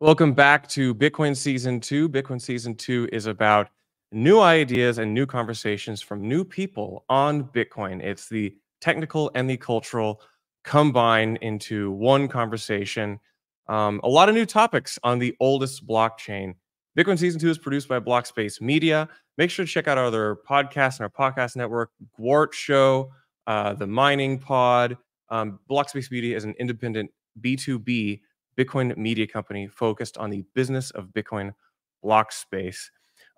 Welcome back to Bitcoin Season 2. Bitcoin Season 2 is about new ideas and new conversations from new people on Bitcoin. It's the technical and the cultural combined into one conversation. A lot of new topics on the oldest blockchain. Bitcoin Season 2 is produced by Blockspace Media. Make sure to check out our other podcasts and our podcast network, Gwart Show, The Mining Pod. Blockspace Media is an independent B2B Bitcoin media company focused on the business of Bitcoin block space.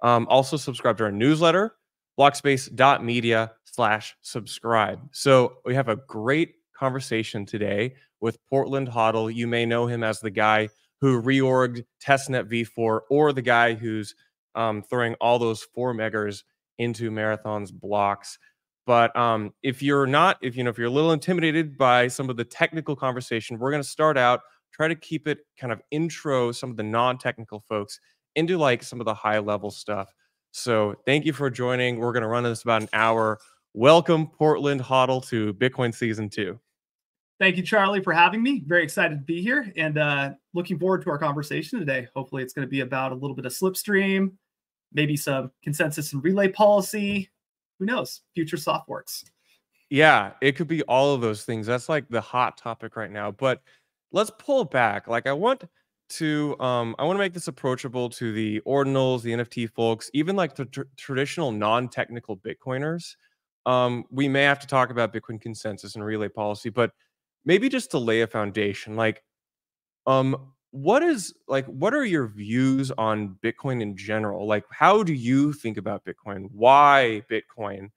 Also subscribe to our newsletter, blockspace.media/subscribe. So we have a great conversation today with PortlandHODL. You may know him as the guy who reorged Testnet-v4, or the guy who's throwing all those 4 megas into Marathon's blocks. But if you're a little intimidated by some of the technical conversation, we're going to start out, try to keep it kind of intro some of the non-technical folks into like some of the high level stuff. So thank you for joining. We're going to run this about an hour. Welcome, PortlandHODL, to Bitcoin Season 2. Thank you, Charlie, for having me. Very excited to be here and looking forward to our conversation today. Hopefully it's going to be about a little bit of Slipstream, maybe some consensus and relay policy. Who knows? Future soft forks. Yeah, it could be all of those things. That's like the hot topic right now. But let's pull back. Like I want to make this approachable to the ordinals, the NFT folks, even like the traditional non-technical Bitcoiners. We may have to talk about Bitcoin consensus and relay policy, but maybe just to lay a foundation, like what are your views on Bitcoin in general? Like, how do you think about Bitcoin? Why Bitcoin?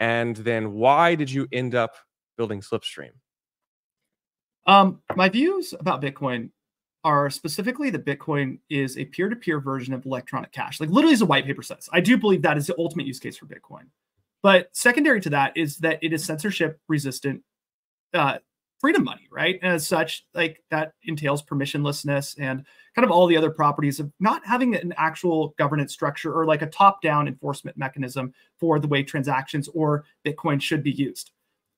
And then why did you end up building Slipstream? My views about Bitcoin are specifically that Bitcoin is a peer-to-peer version of electronic cash. Like literally as a white paper says. I do believe that is the ultimate use case for Bitcoin. But secondary to that is that it is censorship resistant freedom money, right? And as such, like that entails permissionlessness and kind of all the other properties of not having an actual governance structure or like a top-down enforcement mechanism for the way transactions or Bitcoin should be used.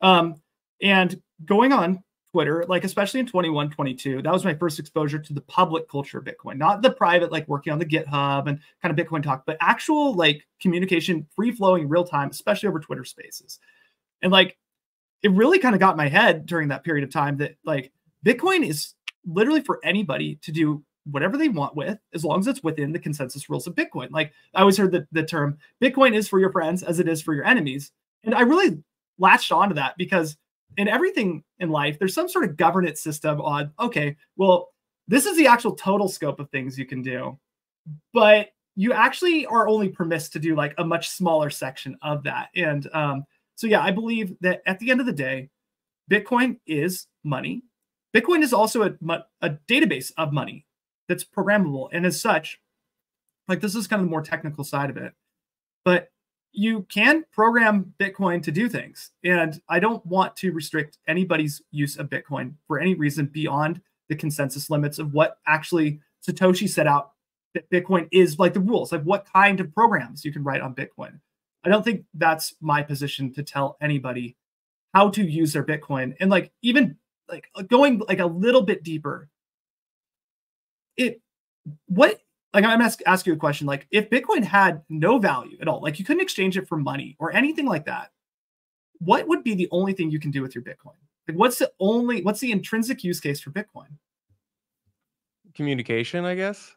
And going on Twitter, like especially in 21, 22, that was my first exposure to the public culture of Bitcoin, not the private, like working on the GitHub and kind of Bitcoin talk, but actual like communication, free flowing real time, especially over Twitter spaces. And like, it really kind of got in my head during that period of time that like Bitcoin is literally for anybody to do whatever they want with, as long as it's within the consensus rules of Bitcoin. Like I always heard the term Bitcoin is for your friends as it is for your enemies. And I really latched onto that because in everything in life, there's some sort of governance system on, okay, well, this is the actual total scope of things you can do, but you actually are only permitted to do like a much smaller section of that. And so, yeah, I believe that at the end of the day, Bitcoin is money. Bitcoin is also a database of money that's programmable. And as such, like this is kind of the more technical side of it, but you can program Bitcoin to do things. And I don't want to restrict anybody's use of Bitcoin for any reason beyond the consensus limits of what actually Satoshi set out that Bitcoin is, like the rules, like what kind of programs you can write on Bitcoin. I don't think that's my position to tell anybody how to use their Bitcoin. And like, even like going like a little bit deeper, I'm going to ask you a question. Like if Bitcoin had no value at all, like you couldn't exchange it for money or anything like that, what would be the only thing you can do with your Bitcoin? Like what's the intrinsic use case for Bitcoin? Communication, I guess.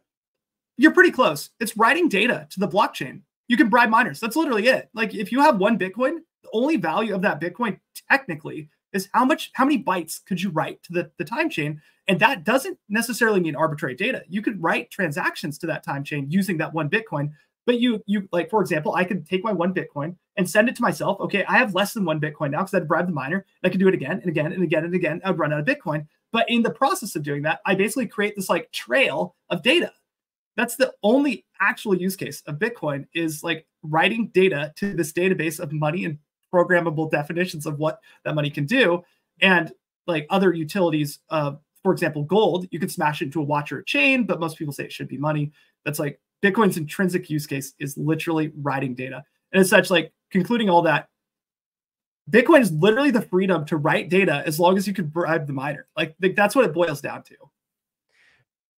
You're pretty close. It's writing data to the blockchain. You can bribe miners. That's literally it. Like if you have one Bitcoin, the only value of that Bitcoin technically is how many bytes could you write to the time chain? And that doesn't necessarily mean arbitrary data. You could write transactions to that time chain using that one Bitcoin. But you like, for example, I could take my one Bitcoin and send it to myself. Okay, I have less than one Bitcoin now because I'd bribed the miner. I could do it again and again and again and again. I'd run out of Bitcoin. But in the process of doing that, I basically create this like trail of data. That's the only actual use case of Bitcoin, is like writing data to this database of money and programmable definitions of what that money can do. And like other utilities, for example, gold, you can smash it into a watch or a chain, but most people say it should be money. That's like Bitcoin's intrinsic use case is literally writing data. And as such, like concluding all that, Bitcoin is literally the freedom to write data as long as you can bribe the miner. Like that's what it boils down to.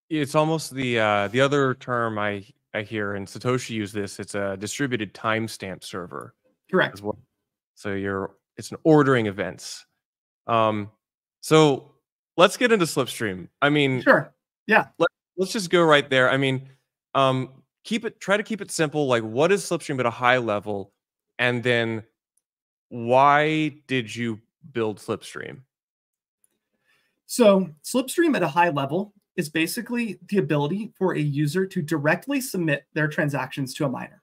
It's almost the other term I hear, and Satoshi used this. It's a distributed timestamp server Correct. as well. So it's an ordering events. So let's get into Slipstream. I mean, Sure. Yeah. let's just go right there. I mean, try to keep it simple. Like, what is Slipstream at a high level, and then why did you build Slipstream? So Slipstream at a high level is basically the ability for a user to directly submit their transactions to a miner.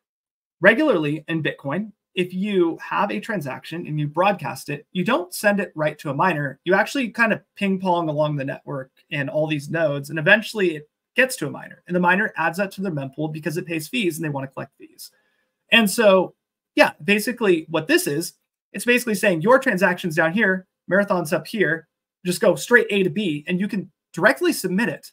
Regularly in Bitcoin, if you have a transaction and you broadcast it, you don't send it right to a miner. You actually kind of ping pong along the network and all these nodes, and eventually it gets to a miner. And the miner adds that to their mempool because it pays fees and they want to collect fees. And so, yeah, basically what this is, it's basically saying your transaction's down here, Marathon's up here, just go straight A to B, and you can directly submit it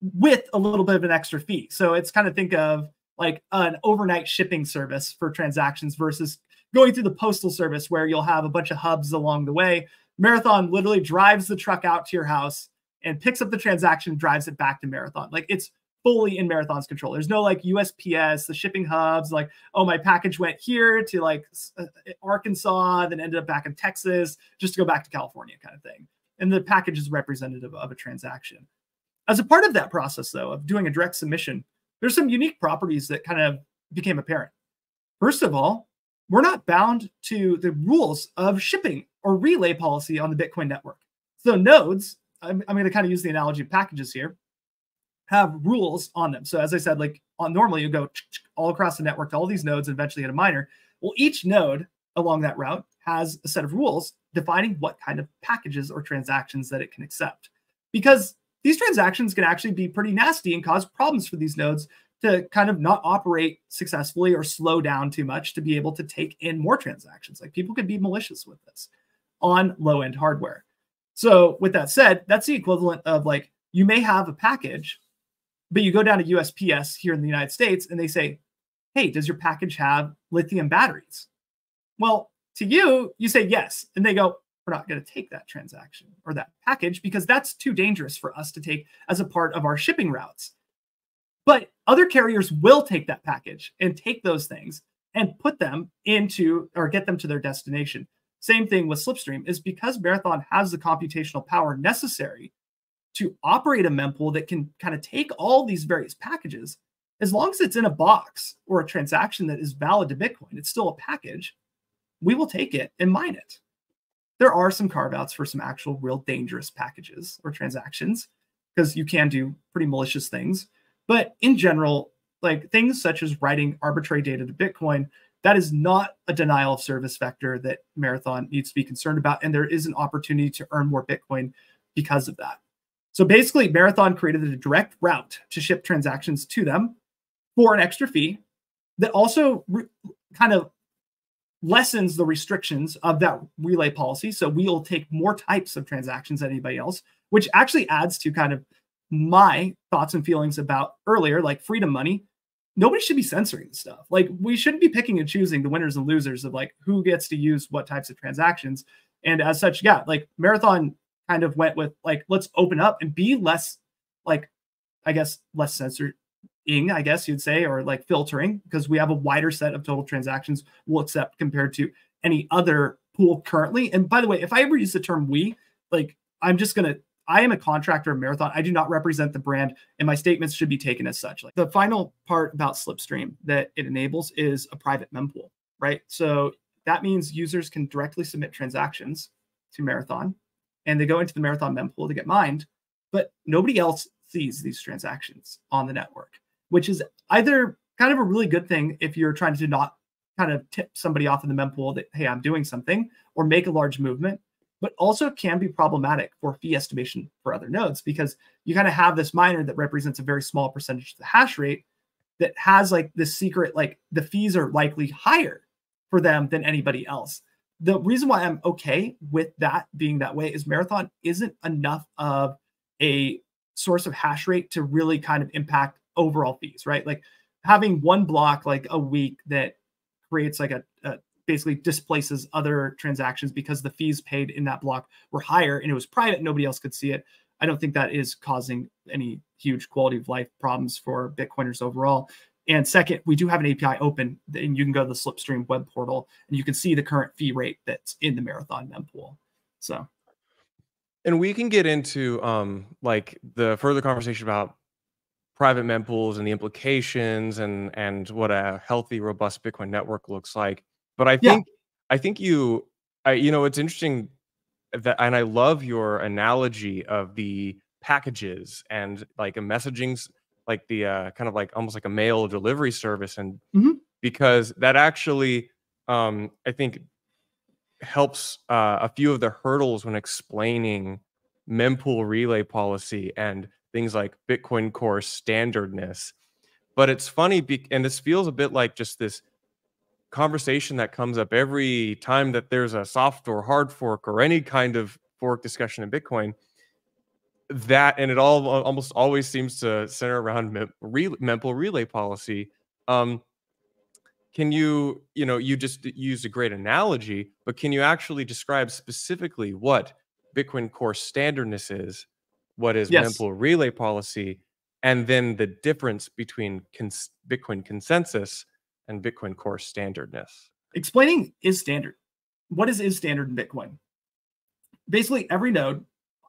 with a little bit of an extra fee. So it's kind of think of like an overnight shipping service for transactions versus going through the postal service where you'll have a bunch of hubs along the way. Marathon literally drives the truck out to your house and picks up the transaction, drives it back to Marathon. Like, it's fully in Marathon's control. There's no like USPS, the shipping hubs, like, oh, my package went here to like Arkansas, then ended up back in Texas, just to go back to California kind of thing. And the package is representative of a transaction. As a part of that process, though, of doing a direct submission, there's some unique properties that kind of became apparent. First of all, we're not bound to the rules of shipping or relay policy on the Bitcoin network. So nodes, I'm going to kind of use the analogy of packages here, have rules on them. So as I said, like normally you go all across the network to all these nodes and eventually hit a miner. Well, each node along that route has a set of rules defining what kind of packages or transactions that it can accept. Because these transactions can actually be pretty nasty and cause problems for these nodes to kind of not operate successfully or slow down too much to be able to take in more transactions. Like, people could be malicious with this on low-end hardware. So with that said, that's the equivalent of like, you may have a package, but you go down to USPS here in the United States and they say, hey, does your package have lithium batteries? Well, to you, you say yes. And they go, we're not going to take that transaction or that package because that's too dangerous for us to take as a part of our shipping routes. But other carriers will take that package and take those things and put them into or get them to their destination. Same thing with Slipstream, is because Marathon has the computational power necessary to operate a mempool that can kind of take all these various packages. As long as it's in a box or a transaction that is valid to Bitcoin, it's still a package. We will take it and mine it. There are some carve-outs for some actual real dangerous packages or transactions, because you can do pretty malicious things. But in general, like things such as writing arbitrary data to Bitcoin, that is not a denial of service vector that Marathon needs to be concerned about. And there is an opportunity to earn more Bitcoin because of that. So basically, Marathon created a direct route to ship transactions to them for an extra fee that also kind of lessens the restrictions of that relay policy. So we'll take more types of transactions than anybody else, which actually adds to kind of my thoughts and feelings about earlier, like freedom money. Nobody should be censoring this stuff. Like, we shouldn't be picking and choosing the winners and losers of like who gets to use what types of transactions. And as such, yeah, like Marathon kind of went with like, let's open up and be less, like, I guess, less censoring, I guess you'd say, or like filtering, because we have a wider set of total transactions we'll accept compared to any other pool currently. And by the way, if I ever use the term we, like, I am a contractor of Marathon. I do not represent the brand, and my statements should be taken as such. Like, the final part about Slipstream that it enables is a private mempool, right? So that means users can directly submit transactions to Marathon, and they go into the Marathon mempool to get mined, but nobody else sees these transactions on the network, which is either kind of a really good thing if you're trying to not kind of tip somebody off in the mempool that, hey, I'm doing something, or make a large movement, but also can be problematic for fee estimation for other nodes, because you kind of have this miner that represents a very small percentage of the hash rate that has like this secret, like the fees are likely higher for them than anybody else. The reason why I'm okay with that being that way is Marathon isn't enough of a source of hash rate to really kind of impact overall fees, right? Like having one block like a week that creates like a basically displaces other transactions because the fees paid in that block were higher and it was private, nobody else could see it. I don't think that is causing any huge quality of life problems for Bitcoiners overall. And second, we do have an API open, and you can go to the Slipstream web portal and you can see the current fee rate that's in the Marathon mempool. So, and we can get into like the further conversation about private mempools and the implications and what a healthy, robust Bitcoin network looks like. But I think you know, it's interesting that, and I love your analogy of the packages and like a messaging, like the kind of like almost like a mail delivery service, and because that actually I think helps a few of the hurdles when explaining mempool relay policy and things like Bitcoin Core standardness. But it's funny, and this feels a bit like just this conversation that comes up every time that there's a soft or hard fork or any kind of fork discussion in Bitcoin. That, and it all almost always seems to center around mempool relay policy. Can you, you know, you just used a great analogy, but can you actually describe specifically what Bitcoin Core standardness is, what is yes. mempool relay policy, and then the difference between Bitcoin consensus and Bitcoin Core standardness? Explaining is standard. What is standard in Bitcoin? Basically, every node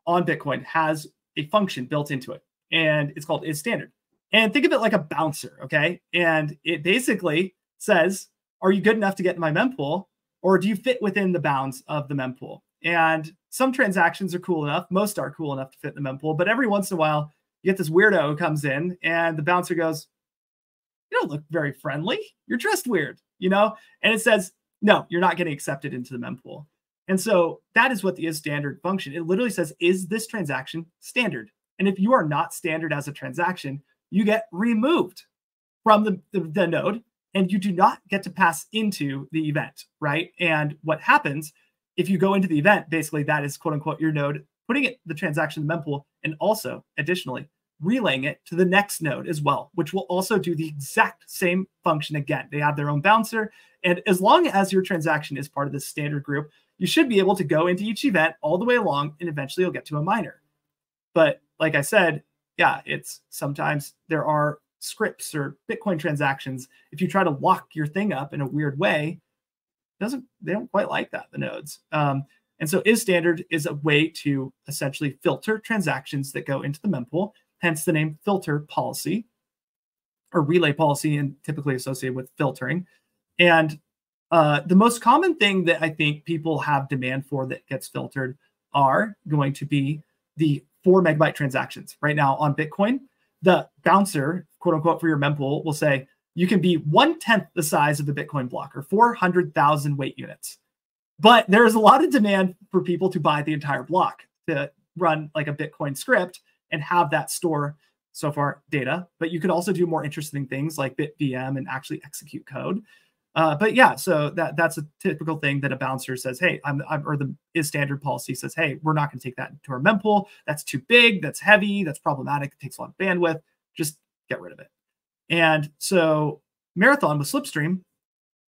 on Bitcoin has a function built into it, and it's called is standard. And think of it like a bouncer, okay? And it basically says, are you good enough to get in my mempool, or do you fit within the bounds of the mempool? And some transactions are cool enough, most are cool enough to fit in the mempool, but every once in a while, you get this weirdo who comes in, and the bouncer goes, you don't look very friendly. You're dressed weird, you know? And it says, no, you're not getting accepted into the mempool. And so that is what the is standard function. It literally says, is this transaction standard? And if you are not standard as a transaction, you get removed from the node, and you do not get to pass into the event, right? And what happens if you go into the event, basically that is quote unquote your node, putting it the transaction in the mempool, and also additionally relaying it to the next node as well, which will also do the exact same function again. They have their own bouncer. And as long as your transaction is part of this standard group, you should be able to go into each event all the way along, and eventually you'll get to a miner. But like I said, yeah, it's sometimes there are scripts or Bitcoin transactions. If you try to lock your thing up in a weird way, they don't quite like that, the nodes. And so is standard is a way to essentially filter transactions that go into the mempool, hence the name filter policy or relay policy, and typically associated with filtering. And the most common thing that I think people have demand for that gets filtered are going to be the 4 megabyte transactions. Right now on Bitcoin, the bouncer, quote unquote, for your mempool will say you can be 1/10 the size of the Bitcoin block, or 400,000 weight units. But there's a lot of demand for people to buy the entire block to run like a Bitcoin script and have that store so far data. But you could also do more interesting things like BitVM and actually execute code. But yeah, so that's a typical thing that a bouncer says, hey, or the is standard policy says, hey, we're not going to take that into our mempool. That's too big. That's heavy. That's problematic. It takes a lot of bandwidth. Just get rid of it. And so Marathon with Slipstream,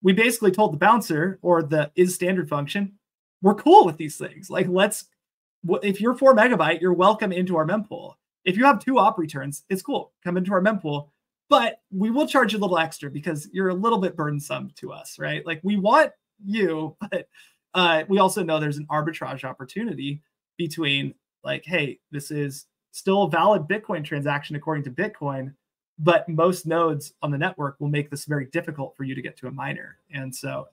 we basically told the bouncer or the is standard function, we're cool with these things. Like, if you're 4 megabyte, you're welcome into our mempool. If you have 2 op returns, it's cool. Come into our mempool. But we will charge you a little extra because you're a little bit burdensome to us, right? Like, we want you, but we also know there's an arbitrage opportunity between like, hey, this is still a valid Bitcoin transaction according to Bitcoin, but most nodes on the network will make this very difficult for you to get to a miner. And so,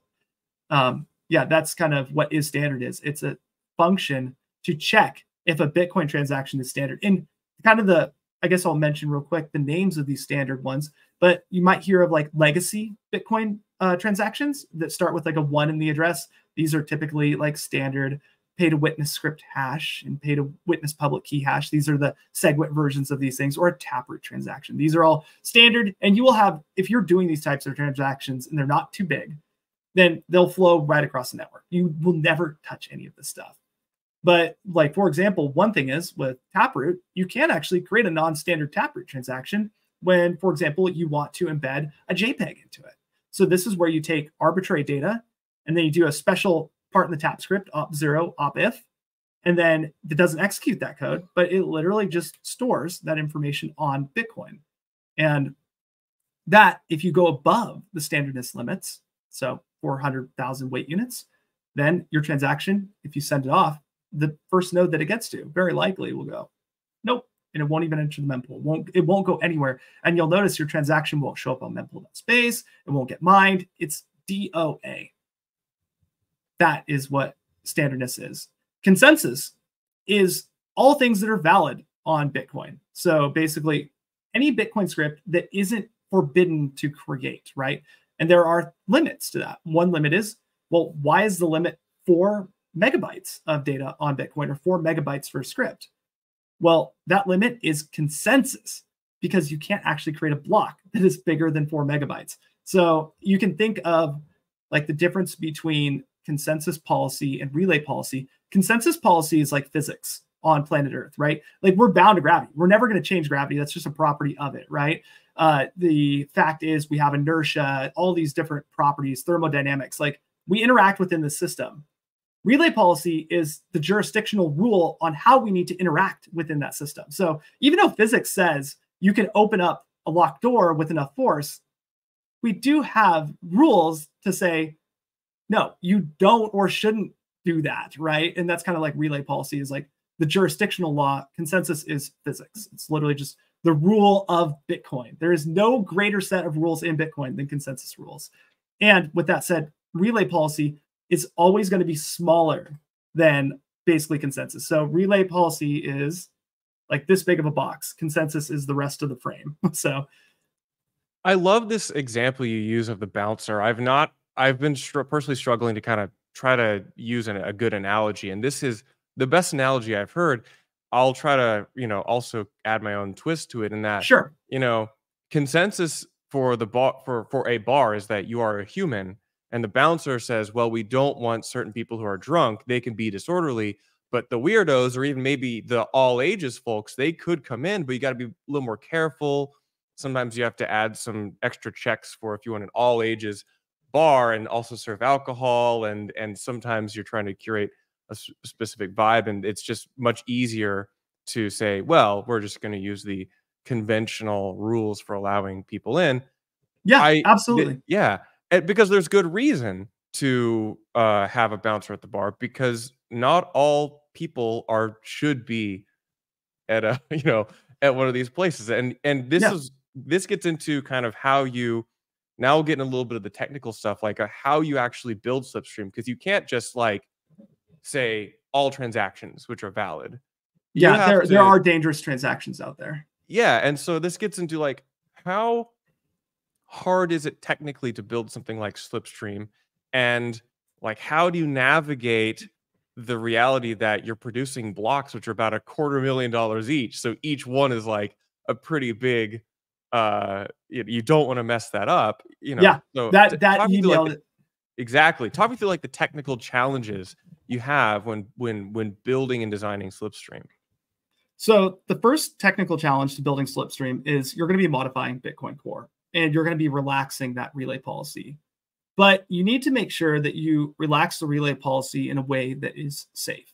yeah, that's kind of what is standard is. It's a function to check if a Bitcoin transaction is standard. And kind of I guess I'll mention real quick the names of these standard ones, but you might hear of like legacy Bitcoin transactions that start with like a 1 in the address. These are typically like standard pay to witness script hash and pay to witness public key hash. These are the SegWit versions of these things, or a Taproot transaction. These are all standard, and you will have, if you're doing these types of transactions and they're not too big, then they'll flow right across the network. You will never touch any of this stuff. But like, for example, one thing is with Taproot, you can actually create a non-standard Taproot transaction when, for example, you want to embed a JPEG into it. So this is where you take arbitrary data and then you do a special part in the tap script, op0, op if, And then it doesn't execute that code, but it literally just stores that information on Bitcoin. And that, if you go above the standardness limits, so 400,000 weight units, then your transaction, if you send it off, the first node that it gets to very likely will go, nope, and it won't even enter the mempool. It won't go anywhere. And you'll notice your transaction won't show up on mempool.space. It won't get mined. It's DOA. That is what standardness is. Consensus is all things that are valid on Bitcoin. So basically, any Bitcoin script that isn't forbidden to create, right? And there are limits to that. One limit is, well, why is the limit 4 megabytes of data on Bitcoin, or 4 megabytes for a script? Well, that limit is consensus, because you can't actually create a block that is bigger than 4 megabytes. So you can think of like the difference between consensus policy and relay policy. Consensus policy is like physics on planet Earth, right? Like we're bound to gravity. We're never going to change gravity. That's just a property of it, right? The fact is we have inertia, all these different properties, thermodynamics, like we interact within the system. Relay policy is the jurisdictional rule on how we need to interact within that system. So even though physics says you can open up a locked door with enough force, we do have rules to say, no, you don't or shouldn't do that, right? And that's kind of like relay policy is like the jurisdictional law. Consensus is physics. It's literally just the rule of Bitcoin. There is no greater set of rules in Bitcoin than consensus rules. And with that said, relay policy is always going to be smaller than basically consensus. So relay policy is like this big of a box. Consensus is the rest of the frame. So I love this example you use of the bouncer. I've been personally struggling to kind of try to use a good analogy, and this is the best analogy I've heard. I'll try to, also add my own twist to it in that, sure, consensus for the bar for a bar is that you are a human, and the bouncer says, well, we don't want certain people who are drunk. They can be disorderly, but the weirdos, or even maybe the all ages folks, they could come in, but you got to be a little more careful. Sometimes you have to add some extra checks for if you want an all ages bar and also serve alcohol, and sometimes you're trying to curate a specific vibe, and it's just much easier to say, well, we're just going to use the conventional rules for allowing people in. Yeah, absolutely. Yeah, because there's good reason to have a bouncer at the bar, because not all people should be at a at one of these places, and this gets into kind of how you now getting a little bit of the technical stuff, like how you actually build Slipstream, because you can't just like say all transactions which are valid. Yeah, there are dangerous transactions out there. Yeah, and so this gets into like how hard is it technically to build something like Slipstream, and like how do you navigate the reality that you're producing blocks which are about $250,000 each, so each one is like a pretty big you don't want to mess that up, Yeah, so that you nailed it. Exactly. Talk me through like the technical challenges you have when building and designing Slipstream. So the first technical challenge to building Slipstream is you're going to be modifying Bitcoin Core, and you're going to be relaxing that relay policy. But you need to make sure that you relax the relay policy in a way that is safe.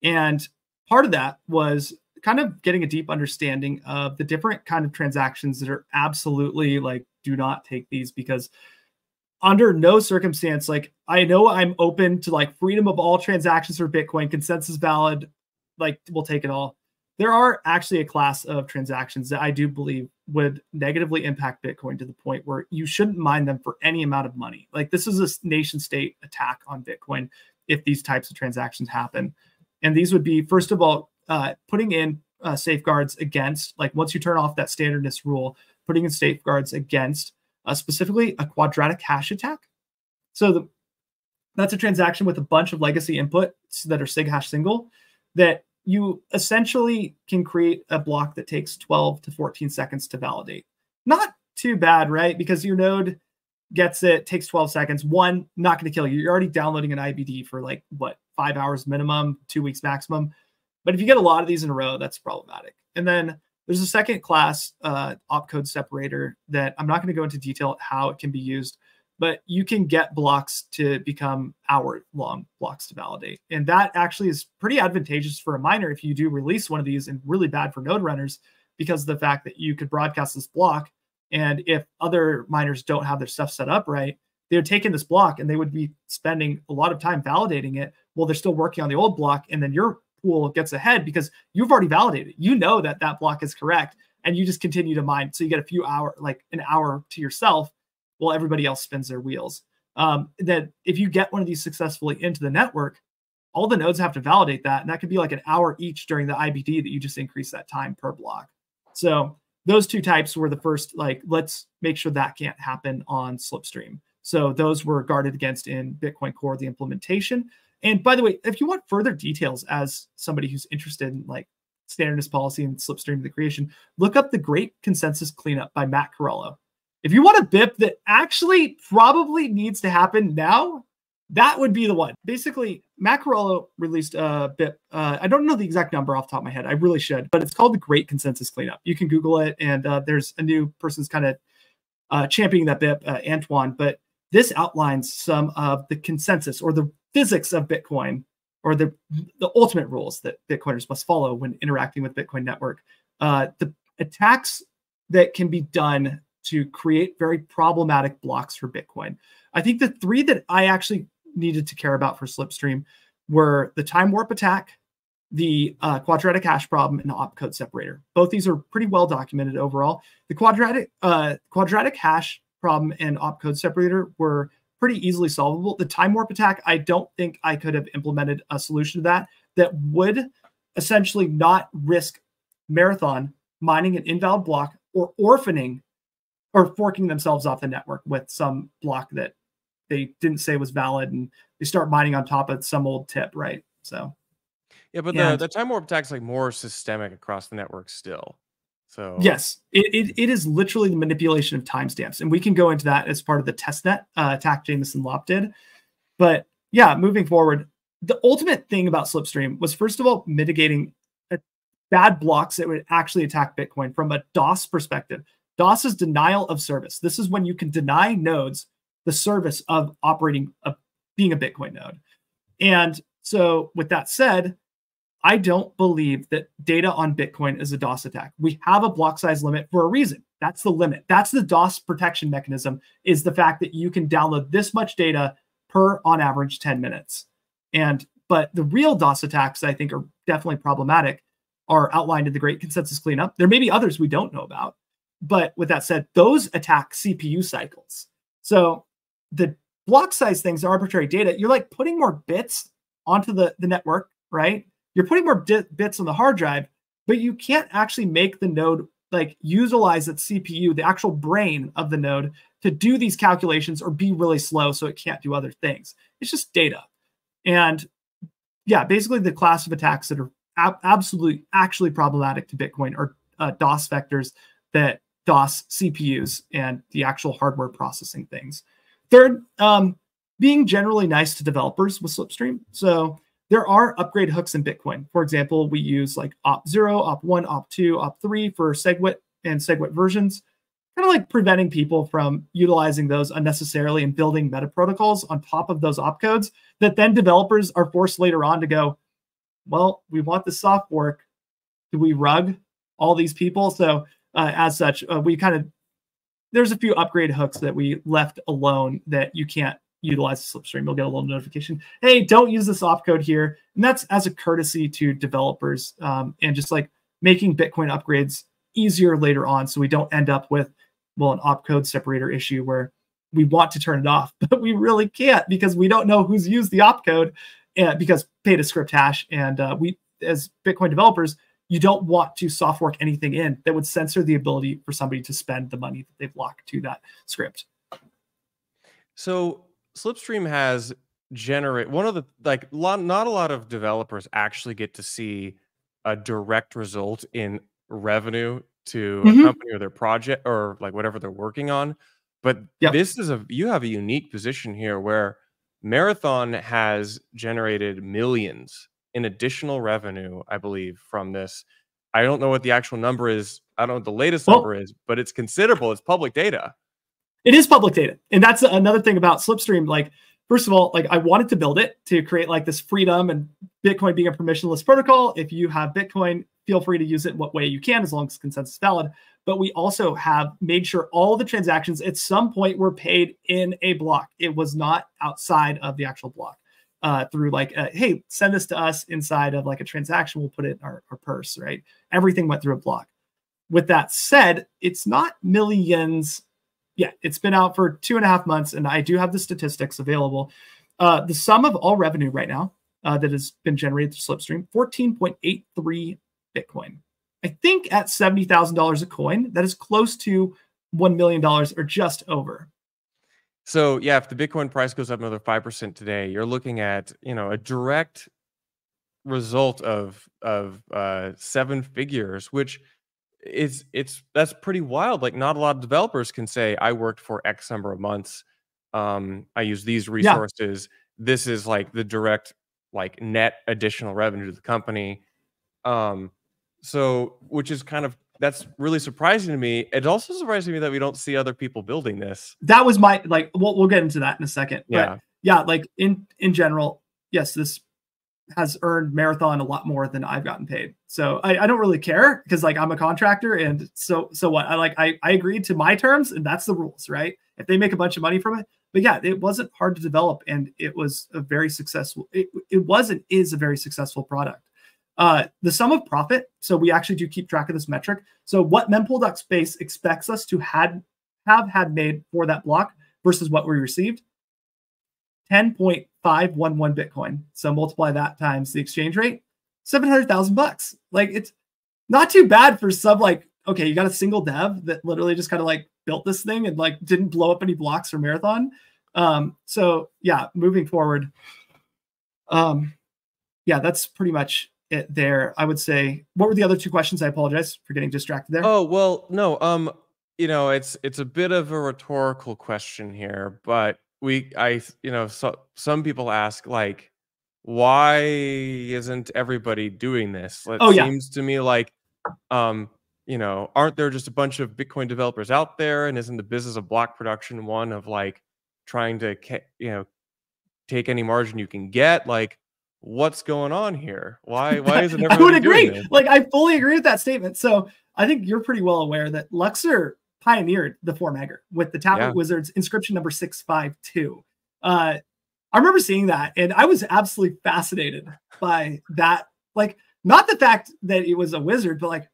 And part of that was kind of getting a deep understanding of the different kind of transactions that are absolutely like, do not take these, because under no circumstance, like I know I'm open to like freedom of all transactions for Bitcoin, consensus valid, like we'll take it all. There are actually a class of transactions that I do believe would negatively impact Bitcoin to the point where you shouldn't mine them for any amount of money. Like this is a nation state attack on Bitcoin if these types of transactions happen. And these would be, first of all, putting in safeguards against, like once you turn off that standardness rule, putting in safeguards against specifically a quadratic hash attack. So that's a transaction with a bunch of legacy inputs that are sig hash single, that you essentially can create a block that takes 12 to 14 seconds to validate. Not too bad, right? Because your node gets it, takes 12 seconds. One, not going to kill you. You're already downloading an IBD for like, what, 5 hours minimum, 2 weeks maximum. But if you get a lot of these in a row, that's problematic. And then there's a second class opcode separator that I'm not going to go into detail how it can be used. but you can get blocks to become hour-long blocks to validate. And that actually is pretty advantageous for a miner if you do release one of these, and really bad for node runners because of the fact that you could broadcast this block. And if other miners don't have their stuff set up right, they would take in this block and they would be spending a lot of time validating it while they're still working on the old block. And then your pool gets ahead because you've already validated. You know that that block is correct, and you just continue to mine. So you get a few hours, like an hour to yourself, while everybody else spins their wheels. That if you get one of these successfully into the network, all the nodes have to validate that. And that could be like an hour each during the IBD that you just increase that time per block. So those two types were the first, like, let's make sure that can't happen on Slipstream. So those were guarded against in Bitcoin Core, the implementation. And by the way, if you want further details as somebody who's interested in like Standardness policy and Slipstream, the creation, look up the Great Consensus Cleanup by Matt Corello. If you want a BIP that actually probably needs to happen now, that would be the one. Basically, Matt Corello released a BIP. I don't know the exact number off the top of my head. I really should, but it's called the Great Consensus Cleanup. You can Google it, and there's a new person's kind of championing that BIP, Antoine. But this outlines some of the consensus or the physics of Bitcoin, or the ultimate rules that Bitcoiners must follow when interacting with Bitcoin network. The attacks that can be done to create very problematic blocks for Bitcoin. I think the three that I actually needed to care about for Slipstream were the time warp attack, the quadratic hash problem, and the opcode separator. Both these are pretty well documented overall. The quadratic hash problem and opcode separator were pretty easily solvable. The time warp attack, I don't think I could have implemented a solution to that would essentially not risk Marathon mining an invalid block or orphaning or forking themselves off the network with some block that they didn't say was valid, and they start mining on top of some old tip, right? So yeah, but the time warp attack is like more systemic across the network still. So yes, it is literally the manipulation of timestamps, and we can go into that as part of the testnet attack Jameson Lopp did. But yeah, moving forward, the ultimate thing about Slipstream was, first of all, mitigating bad blocks that would actually attack Bitcoin from a DOS perspective. DOS is denial of service. This is when you can deny nodes the service of operating, being a Bitcoin node. And so with that said, I don't believe that data on Bitcoin is a DOS attack. We have a block size limit for a reason. That's the limit. That's the DOS protection mechanism, is the fact that you can download this much data per, on average, 10 minutes. But the real DOS attacks that I think are definitely problematic are outlined in the Great Consensus Cleanup. There may be others we don't know about. But with that said, those attack CPU cycles. So the block size things are arbitrary data. You're like putting more bits onto the network, right? You're putting more bits on the hard drive, but you can't actually make the node like utilize its CPU, the actual brain of the node, to do these calculations or be really slow so it can't do other things. It's just data. And yeah, basically the class of attacks that are absolutely actually problematic to Bitcoin are DOS vectors that DOS CPUs and the actual hardware processing things. Third, being generally nice to developers with Slipstream. So there are upgrade hooks in Bitcoin. For example, we use like op0, op1, op2, op3 for SegWit and SegWit versions, kind of like preventing people from utilizing those unnecessarily and building meta protocols on top of those opcodes that then developers are forced later on to go, well, we want the soft fork. Do we rug all these people? So as such, we kind of, there's a few upgrade hooks that we left alone that you can't utilize Slipstream. You'll get a little notification, hey, don't use this opcode here. And that's as a courtesy to developers, and just like making Bitcoin upgrades easier later on, so we don't end up with, well, an opcode separator issue where we want to turn it off, but we really can't because we don't know who's used the opcode, because paid a script hash. And we, as Bitcoin developers, you don't want to soft fork anything in that would censor the ability for somebody to spend the money that they've locked to that script. So Slipstream has one of the, like, not a lot of developers actually get to see a direct result in revenue to a company or their project or like whatever they're working on. But this is you have a unique position here where Marathon has generated millions in additional revenue, I believe, from this. I don't know what the actual number is. I don't know what the latest number is, but it's considerable. It's public data. It is public data. And that's another thing about Slipstream. Like, first of all, like I wanted to build it to create like this freedom and Bitcoin being a permissionless protocol. If you have Bitcoin, feel free to use it in what way you can, as long as consensus is valid. But we also have made sure all the transactions at some point were paid in a block. It was not outside of the actual block through like, hey, send this to us inside of like a transaction. We'll put it in our purse, right? Everything went through a block. With that said, it's not millions. Yeah, it's been out for 2.5 months, and I do have the statistics available. The sum of all revenue right now that has been generated through Slipstream, 14.83 Bitcoin. I think at $70,000 a coin, that is close to $1 million or just over. So yeah, if the Bitcoin price goes up another 5% today, you're looking at, you know, a direct result of 7 figures, which that's pretty wild. Like, not a lot of developers can say, I worked for X number of months, I use these resources. Yeah. This is like the direct like net additional revenue to the company. So which is kind of, that's really surprising to me. It's also surprising to me that we don't see other people building this. That was my, like, we'll get into that in a second. But yeah, yeah, like in general, yes, this has earned Marathon a lot more than I've gotten paid. So I don't really care, because like I'm a contractor, and so what? I agreed to my terms, and that's the rules, right? If they make a bunch of money from it. But yeah, it wasn't hard to develop, and it was a very successful, it was and is a very successful product. The sum of profit, so we actually do keep track of this metric. So what Mempool.space expects us to have had made for that block versus what we received, 10.511 Bitcoin. So multiply that times the exchange rate, $700,000. Like, it's not too bad for some, like, okay, you got a single dev that literally just kind of like built this thing and like didn't blow up any blocks for Marathon. So yeah, moving forward. Yeah, that's pretty much it there. I would say, what were the other 2 questions? I apologize for getting distracted there. Oh, well, no, you know, it's a bit of a rhetorical question here, but some people ask, like, why isn't everybody doing this? It seems to me like, you know, aren't there just a bunch of Bitcoin developers out there, and isn't the business of block production one of like trying to, you know, take any margin you can get? Like, what's going on here? Why isn't everybody I would agree. doing this? Like, I fully agree with that statement. So I think you're pretty well aware that Luxor pioneered the Formagger with the Tablet Wizards inscription number 652. I remember seeing that, and I was absolutely fascinated by that. Like, not the fact that it was a wizard, but like,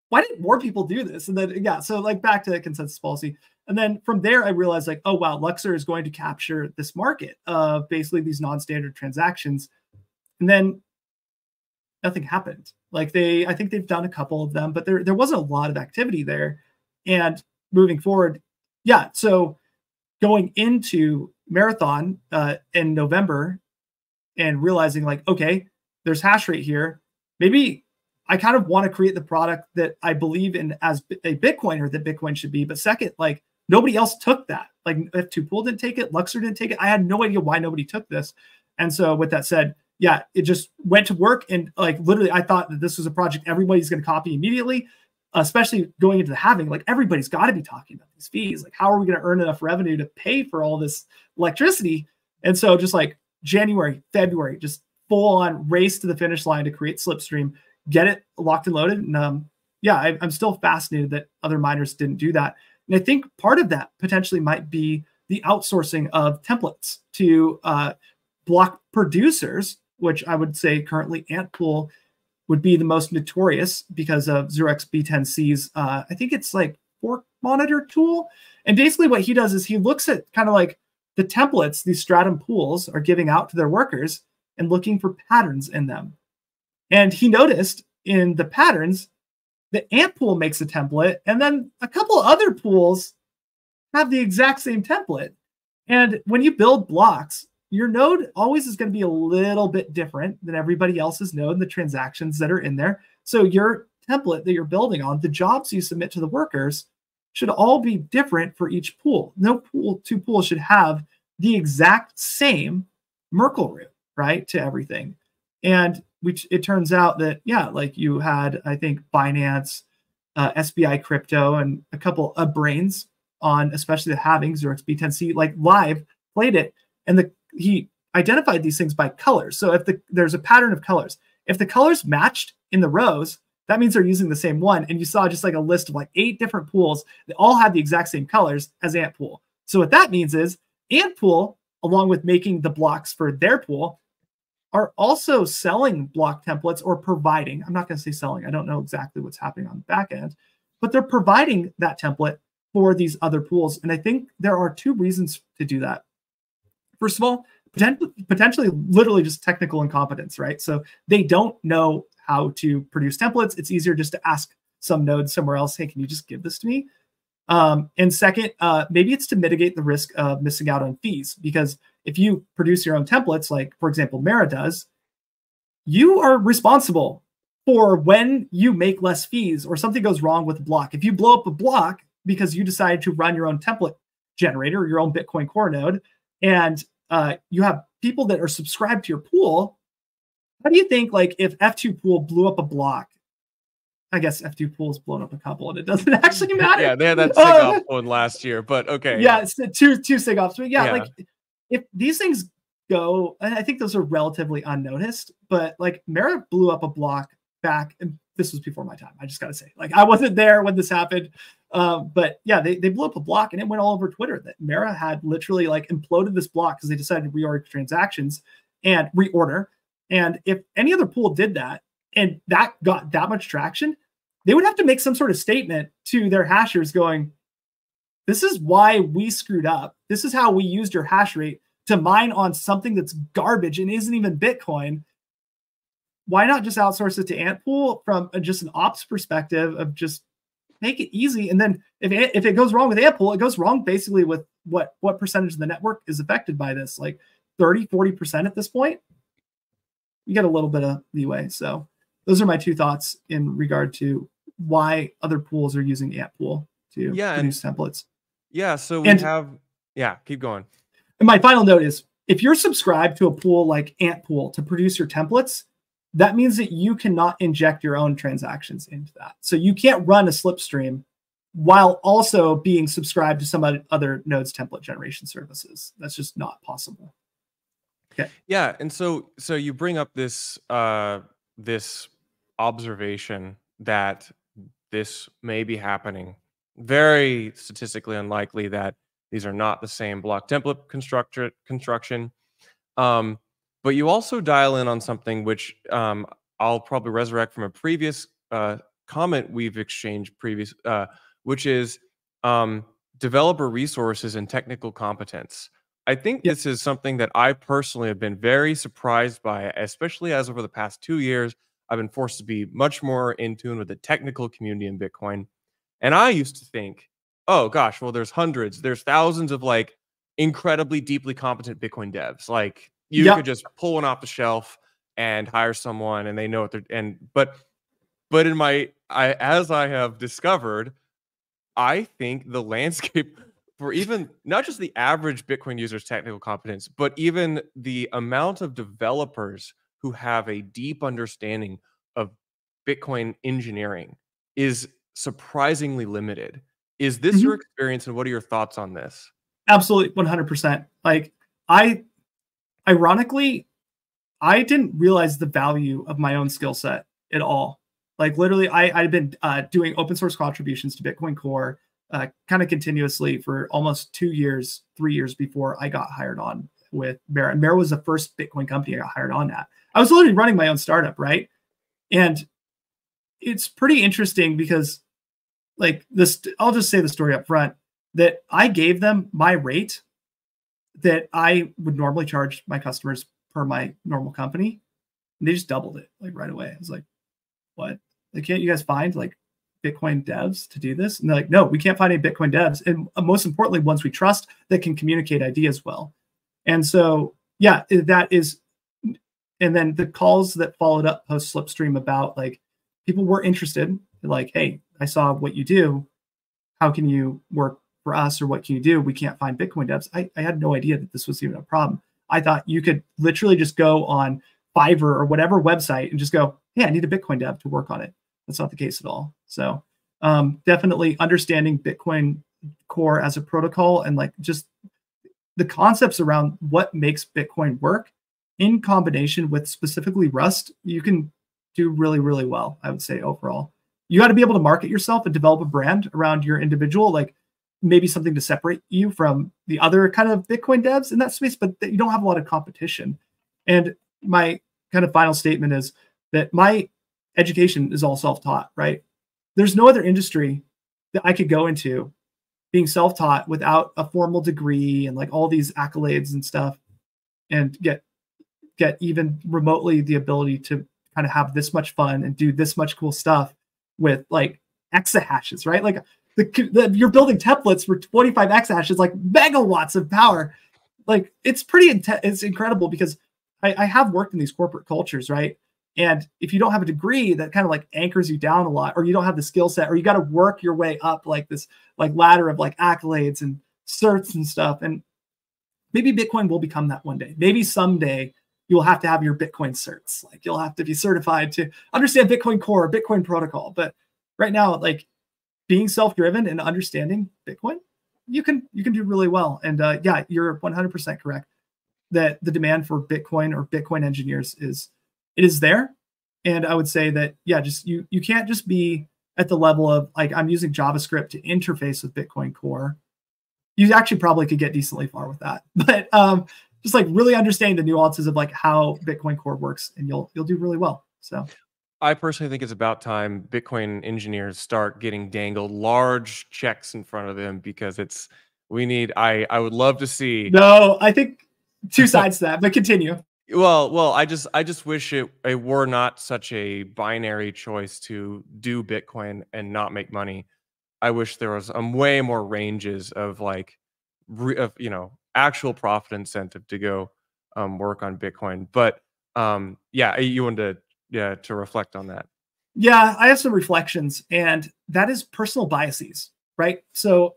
why didn't more people do this? And then, yeah, so like back to consensus policy. And then from there, I realized, like, oh, wow, Luxor is going to capture this market of basically these non-standard transactions. And then nothing happened. Like, I think they've done a couple of them, but there wasn't a lot of activity there. And moving forward, yeah, so going into Marathon in November and realizing, like, okay, there's hash rate here. Maybe I kind of want to create the product that I believe in as a Bitcoiner that Bitcoin should be. But second, like, nobody else took that. Like, if Two-Pool didn't take it, Luxor didn't take it. I had no idea why nobody took this. And so with that said, yeah, it just went to work. And like, literally, I thought that this was a project everybody's going to copy immediately, especially going into the halving. Like, everybody's got to be talking about these fees. Like, how are we going to earn enough revenue to pay for all this electricity? And so just like January, February, just full on race to the finish line to create Slipstream, get it locked and loaded. And yeah, I'm still fascinated that other miners didn't do that. And I think part of that potentially might be the outsourcing of templates to block producers, which I would say currently Antpool would be the most notorious because of Zurex B10C's, I think it's like fork monitor tool. And basically what he does is he looks at kind of like the templates these Stratum pools are giving out to their workers and looking for patterns in them. And he noticed in the patterns that Antpool makes a template, and then a couple other pools have the exact same template. And when you build blocks, your node always is going to be a little bit different than everybody else's node and the transactions that are in there. So your template that you're building on, the jobs you submit to the workers, should all be different for each pool. No two pools should have the exact same Merkle root, right, to everything. And it turns out that, yeah, like you had, I think, Binance, SBI Crypto, and a couple of Brains on especially the halving 0xB10C, like live, played it, and he identified these things by colors. So if there's a pattern of colors, if the colors matched in the rows, that means they're using the same one. And you saw just like a list of like 8 different pools that all had the exact same colors as Antpool. So what that means is Antpool, along with making the blocks for their pool, are also selling block templates or providing. I'm not going to say selling. I don't know exactly what's happening on the back end, but they're providing that template for these other pools. And I think there are 2 reasons to do that. First of all, potentially literally just technical incompetence, right? So they don't know how to produce templates. It's easier just to ask some node somewhere else, hey, can you just give this to me? And second, maybe it's to mitigate the risk of missing out on fees, because if you produce your own templates, like for example, Mara does, you are responsible for when you make less fees or something goes wrong with a block. If you blow up a block because you decide to run your own template generator, your own Bitcoin Core node, and you have people that are subscribed to your pool, how do you think, like, if F2 Pool blew up a block? I guess F2 Pool's blown up a couple, and it doesn't actually matter. Yeah, they had that SIG-off one last year, but okay. Yeah, it's two SIG-offs. But yeah, like if these things go, and I think those are relatively unnoticed, but like Mara blew up a block back, and this was before my time. I just got to say, like, I wasn't there when this happened. But yeah, they blew up a block, and it went all over Twitter that Mara had literally like imploded this block because they decided to reorg transactions and reorder. And if any other pool did that and that got that much traction, they would have to make some sort of statement to their hashers going, this is why we screwed up. This is how we used your hash rate to mine on something that's garbage and isn't even Bitcoin. Why not just outsource it to Antpool from just an ops perspective of just make it easy? And then if it goes wrong with Antpool, it goes wrong basically with what percentage of the network is affected by this, like 30, 40% at this point. You get a little bit of leeway. So those are my 2 thoughts in regard to why other pools are using Antpool to produce templates. Yeah, so we keep going. And my final note is, if you're subscribed to a pool like Antpool to produce your templates, that means that you cannot inject your own transactions into that. So you can't run a Slipstream while also being subscribed to some other node's template generation services. That's just not possible. Okay. Yeah, and so you bring up this this observation that this may be happening. Very statistically unlikely that these are not the same block template construction. But you also dial in on something which I'll probably resurrect from a previous comment we've exchanged which is developer resources and technical competence. I think this is something that I personally have been very surprised by, especially as over the past 2 years, I've been forced to be much more in tune with the technical community in Bitcoin. And I used to think, oh gosh, well, there's thousands of like incredibly deeply competent Bitcoin devs. Like you could just pull one off the shelf and hire someone and they know what they're, but in as I have discovered, I think the landscape for even not just the average Bitcoin user's technical competence, but even the amount of developers who have a deep understanding of Bitcoin engineering is surprisingly limited. Is this your experience, and what are your thoughts on this? Absolutely, 100%. Like, ironically, I didn't realize the value of my own skill set at all. Like, literally, I've been doing open source contributions to Bitcoin Core kind of continuously for almost 2 years, 3 years before I got hired on with Mara. And Mara was the first Bitcoin company I got hired on at. I was literally running my own startup, right? And it's pretty interesting because, like, this, I'll just say the story up front, that I gave them my rate that I would normally charge my customers per my normal company. And they just doubled it, like, right away. I was like, what? Like, can't you guys find like Bitcoin devs to do this? And they're like, no, we can't find any Bitcoin devs. And most importantly, ones we trust that can communicate ideas well. And so, yeah, that is. And then the calls that followed up post Slipstream about, like, people were interested, like, hey, I saw what you do. How can you work for us, or what can you do? We can't find Bitcoin devs. I had no idea that this was even a problem. I thought you could literally just go on Fiverr or whatever website and just go, hey, I need a Bitcoin dev to work on it. That's not the case at all. So definitely understanding Bitcoin, Core as a protocol and like just the concepts around what makes Bitcoin work in combination with specifically Rust, you can do really, really well, I would say overall. You got to be able to market yourself and develop a brand around your individual, like maybe something to separate you from the other kind of Bitcoin devs in that space, but you don't have a lot of competition. And my kind of final statement is that my education is all self-taught, right? There's no other industry that I could go into being self-taught without a formal degree and like all these accolades and stuff and get even remotely the ability to kind of have this much fun and do this much cool stuff with like exahashes, right? Like you're building templates for 25 exahashes, like megawatts of power. Like it's it's incredible because I have worked in these corporate cultures, right? And if you don't have a degree, that kind of like anchors you down a lot, or you don't have the skill set, or you got to work your way up like this like ladder of like accolades and certs and stuff. And maybe Bitcoin will become that one day. Maybe someday you'll have to have your Bitcoin certs. Like you'll have to be certified to understand Bitcoin Core, Bitcoin protocol. But right now, like being self-driven and understanding Bitcoin, you can do really well. And yeah, you're 100% correct that the demand for Bitcoin or Bitcoin engineers is there. And I would say that, yeah, just you can't just be at the level of like, I'm using JavaScript to interface with Bitcoin Core. You actually probably could get decently far with that. But just like really understanding the nuances of like how Bitcoin Core works, and you'll do really well. So I personally think it's about time Bitcoin engineers start getting dangled large checks in front of them, because I would love to see. No, I think two sides to that, but continue. Well, I just wish it were not such a binary choice to do Bitcoin and not make money. I wish there was way more ranges of like, actual profit incentive to go work on Bitcoin. But yeah, you wanted to reflect on that. Yeah, I have some reflections, and that is personal biases, right? So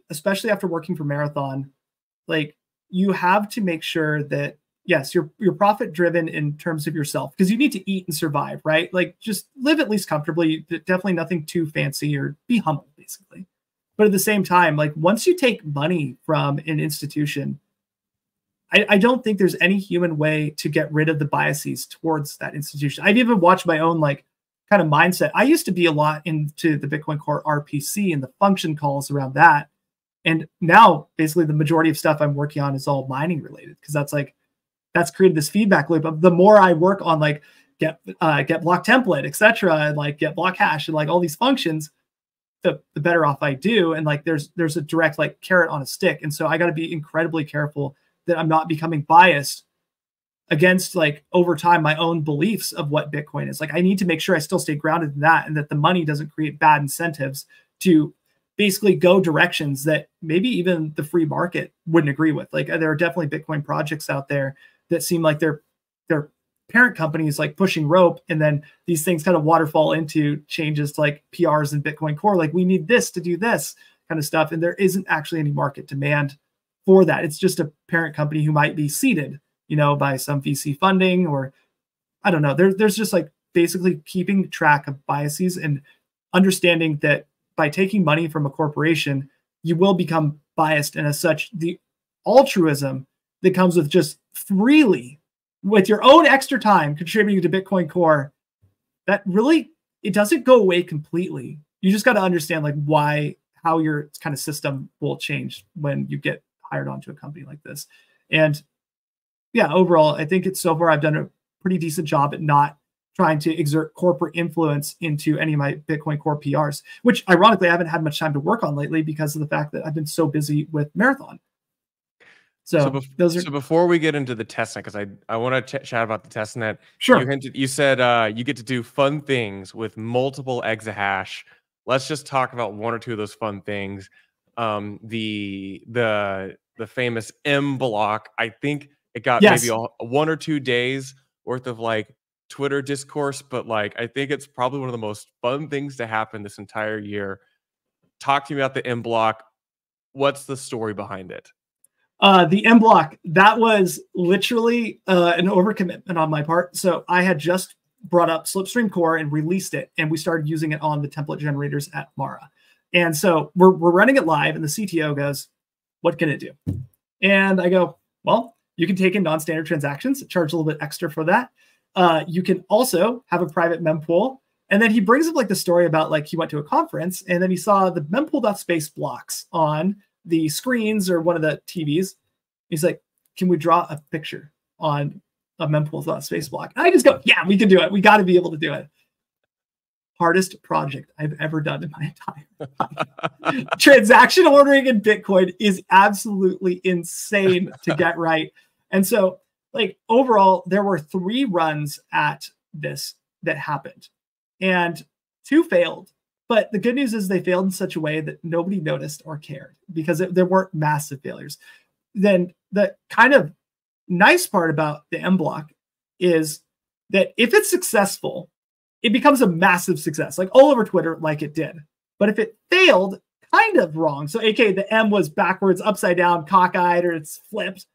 especially after working for Marathon, like you have to make sure that yes, you're profit driven in terms of yourself, because you need to eat and survive, right? Like just live at least comfortably, definitely nothing too fancy, or be humble basically. But at the same time, like once you take money from an institution, I don't think there's any human way to get rid of the biases towards that institution. I've even watched my own like kind of mindset. I used to be a lot into the Bitcoin Core RPC and the function calls around that. And now basically the majority of stuff I'm working on is all mining related, because that's created this feedback loop of the more I work on like get block template, etc., and like get block hash and like all these functions, the better off I do. And like there's a direct like carrot on a stick. And so I got to be incredibly careful that I'm not becoming biased against like over time my own beliefs of what Bitcoin is. Like I need to make sure I still stay grounded in that, and that the money doesn't create bad incentives to basically go directions that maybe even the free market wouldn't agree with. Like there are definitely Bitcoin projects out there that seem like their parent companies like pushing rope, and then these things kind of waterfall into changes to like PRs and Bitcoin Core. Like we need this to do this kind of stuff, and there isn't actually any market demand for that. It's just a parent company who might be seeded, by some VC funding, or I don't know. There's just like basically keeping track of biases and understanding that by taking money from a corporation, you will become biased, and as such, the altruism that comes with just freely, with your own extra time contributing to Bitcoin Core, that really, it doesn't go away completely. You just got to understand like how your kind of system will change when you get hired onto a company like this. And yeah, overall, I think so far I've done a pretty decent job at not trying to exert corporate influence into any of my Bitcoin Core PRs, which ironically I haven't had much time to work on lately because of the fact that I've been so busy with Marathon. So before we get into the testnet, because I want to chat about the testnet. Sure. You said you get to do fun things with multiple exahash. Let's just talk about one or two of those fun things. The famous M block. I think it got maybe 1 or 2 days worth of like Twitter discourse, but like I think it's probably one of the most fun things to happen this entire year. Talk to me about the M block. What's the story behind it? The M block, that was literally an overcommitment on my part. So I had just brought up Slipstream Core and released it, and we started using it on the template generators at Mara. And so we're running it live, and the CTO goes, what can it do? And I go, well, you can take in non-standard transactions, charge a little bit extra for that. You can also have a private mempool. And then he brings up like the story about like he went to a conference and then he saw the mempool.space blocks on the screens or one of the TVs. He's like, can we draw a picture on a mempool.space block? And I just go, yeah, we can do it. We got to be able to do it. Hardest project I've ever done in my entire life. Transaction ordering in Bitcoin is absolutely insane to get right. And so like overall, there were 3 runs at this that happened and 2 failed. But the good news is they failed in such a way that nobody noticed or cared because there weren't massive failures. Then the kind of nice part about the M block is that if it's successful, it becomes a massive success, like all over Twitter, like it did. But if it failed, kind of wrong, so aka the M was backwards, upside down, cockeyed, or it's flipped,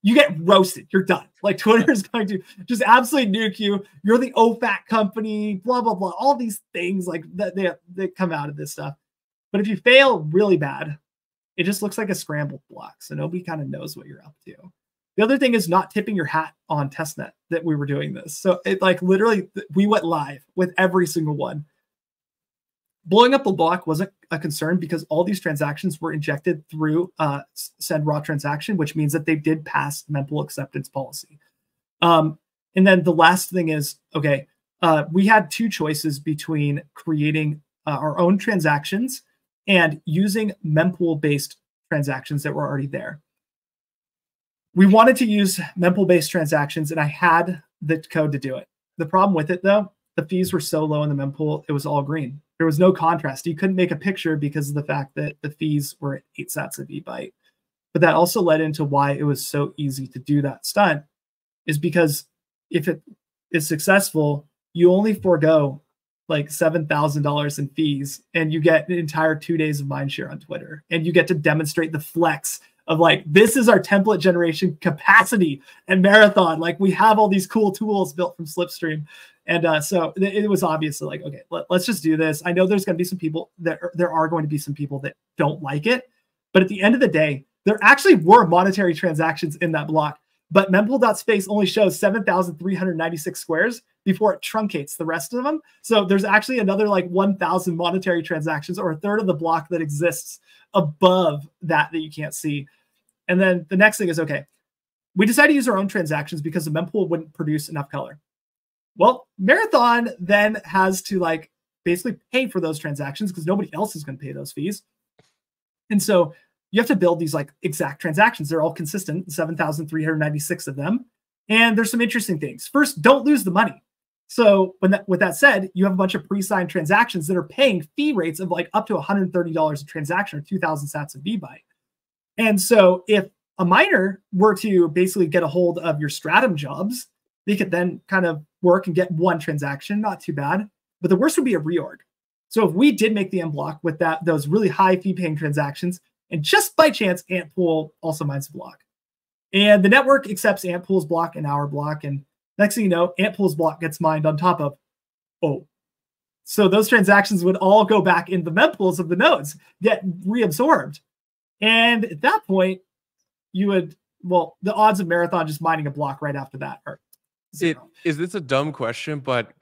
you get roasted. You're done. Like Twitter is going to just absolutely nuke you. You're the OFAC company, blah, blah, blah. All these things like that they come out of this stuff. But if you fail really bad, it just looks like a scrambled block. So nobody kind of knows what you're up to. The other thing is not tipping your hat on testnet that we were doing this. So it like literally we went live with every single one. Blowing up the block wasn't a concern because all these transactions were injected through send raw transaction, which means that they did pass mempool acceptance policy. And then the last thing is, okay, we had 2 choices between creating our own transactions and using mempool-based transactions that were already there. We wanted to use mempool-based transactions, and I had the code to do it. The problem with it, though, the fees were so low in the mempool, it was all green. There was no contrast. You couldn't make a picture because of the fact that the fees were at 8 sats of eByte. But that also led into why it was so easy to do that stunt, is because if it is successful, you only forego like $7,000 in fees, and you get an entire 2 days of mindshare on Twitter, and you get to demonstrate the flex of like, this is our template generation capacity and Marathon. Like we have all these cool tools built from Slipstream. And so it was obviously like, okay, let's just do this. I know there's going to be some people that there are going to be some people that don't like it, but at the end of the day, there actually were monetary transactions in that block, but mempool.space only shows 7,396 squares before it truncates the rest of them. So there's actually another like 1,000 monetary transactions, or a third of the block that exists above that you can't see. And then the next thing is, okay, we decided to use our own transactions because the mempool wouldn't produce enough color. Well, Marathon then has to like basically pay for those transactions because nobody else is going to pay those fees. And so you have to build these like exact transactions. They're all consistent, 7,396 of them. And there's some interesting things. First, don't lose the money. So with that said, you have a bunch of pre-signed transactions that are paying fee rates of like up to $130 a transaction or 2,000 sats of eByte. And so if a miner were to basically get a hold of your Stratum jobs, they could then kind of work and get 1 transaction, not too bad. But the worst would be a reorg. So if we did make the M block with those really high fee paying transactions, and just by chance, Antpool also mines the block. And the network accepts Antpool's block and our block. And next thing you know, Antpool's block gets mined on top of, so those transactions would all go back in the mempools of the nodes, get reabsorbed. And at that point, you would, well, the odds of Marathon just mining a block right after that are 0. Is this a dumb question, but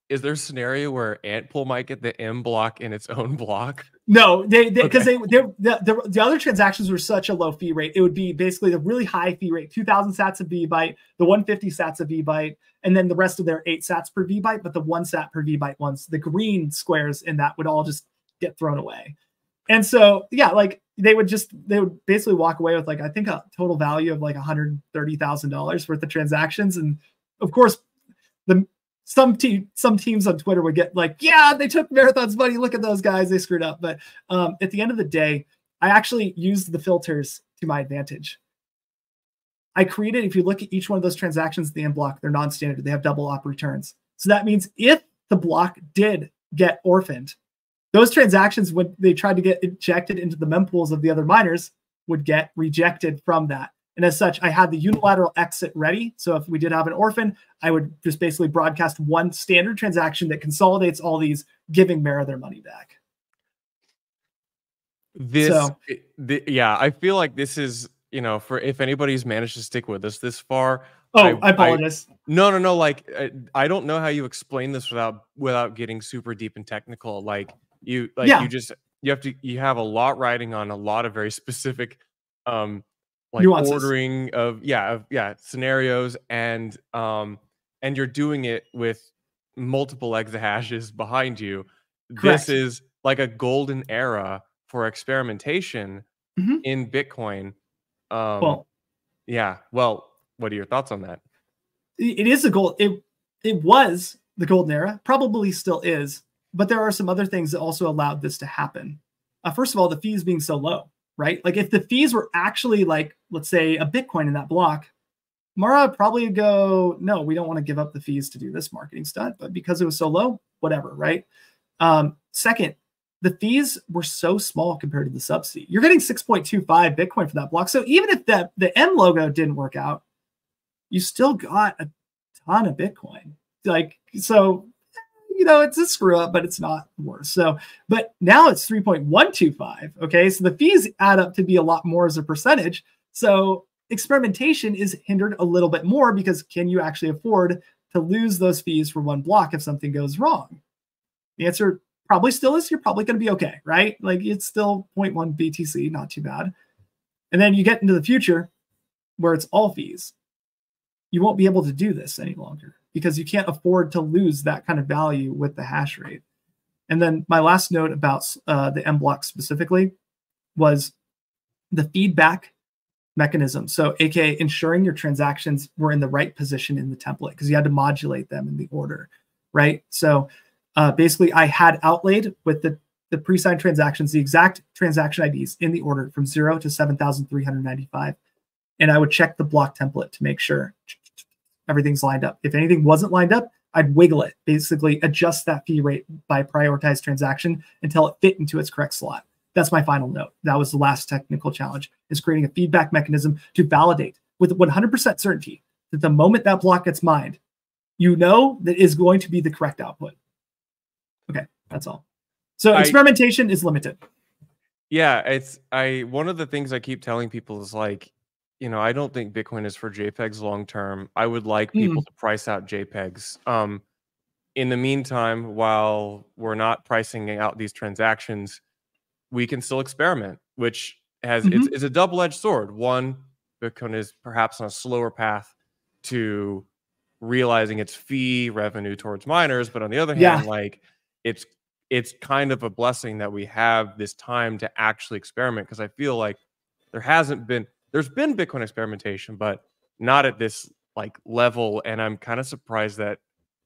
is there a scenario where Antpool might get the M block in its own block? No, because the other transactions were such a low fee rate. It would be basically the really high fee rate, 2,000 sats of eByte, the 150 sats of eByte, and then the rest of their 8 sats per vbyte, but the 1 sat per vbyte ones, the green squares in that would all just get thrown away. And so, yeah, like they would basically walk away with like, I think a total value of like $130,000 worth of transactions. And of course, some teams on Twitter would get like, yeah, they took Marathon's money. Look at those guys. They screwed up. But at the end of the day, I actually used the filters to my advantage. I created, if you look at each one of those transactions in the M block, they're non-standard. They have double op returns. So that means if the block did get orphaned, those transactions, when they tried to get injected into the mempools of the other miners, would get rejected from that. And as such, I had the unilateral exit ready. So if we did have an orphan, I would just basically broadcast 1 standard transaction that consolidates all these, giving Mara their money back. So Yeah, I feel like this is, for if anybody's managed to stick with us this far, I apologize. No, like I don't know how you explain this without getting super deep and technical. Like you have a lot riding on a lot of very specific like nuances. ordering of scenarios, and you're doing it with multiple exahashes behind you. Correct. This is like a golden era for experimentation in Bitcoin. Well, what are your thoughts on that? it is a gold. It was the golden era, probably still is, but there are some other things that also allowed this to happen. First of all, the fees being so low, right? Like if the fees were actually like, let's say, a Bitcoin in that block, Mara would probably go, no, we don't want to give up the fees to do this marketing stunt, but because it was so low, whatever, right? Second, the fees were so small compared to the subsidy. You're getting 6.25 Bitcoin for that block. So even if the M logo didn't work out, you still got a ton of Bitcoin. Like, so, it's a screw up, but it's not worse. So, but now it's 3.125. Okay. So the fees add up to be a lot more as a percentage. So experimentation is hindered a little bit more because can you actually afford to lose those fees for one block if something goes wrong? The answer probably still is you're probably going to be okay, right? Like it's still 0.1 BTC, not too bad. And then you get into the future where it's all fees. You won't be able to do this any longer because you can't afford to lose that kind of value with the hash rate. And then my last note about the M block specifically was the feedback mechanism. So aka ensuring your transactions were in the right position in the template because you had to modulate them in the order, right? So basically I had outlaid with the pre-signed transactions, the exact transaction IDs in the order from 0 to 7,395. And I would check the block template to make sure everything's lined up. If anything wasn't lined up, I'd wiggle it, basically adjust that fee rate by prioritized transaction until it fit into its correct slot. That's my final note. That was the last technical challenge, is creating a feedback mechanism to validate with 100% certainty that the moment that block gets mined, that is going to be the correct output. Okay, that's all. So experimentation is limited. Yeah, one of the things I keep telling people is like, I don't think Bitcoin is for JPEGs long term. I would like people to price out JPEGs. In the meantime, while we're not pricing out these transactions, we can still experiment, which it's a double-edged sword. One, Bitcoin is perhaps on a slower path to realizing its fee revenue towards miners, but on the other hand, like it's kind of a blessing that we have this time to actually experiment, because I feel like there's been Bitcoin experimentation, but not at this like level. And I'm kind of surprised that,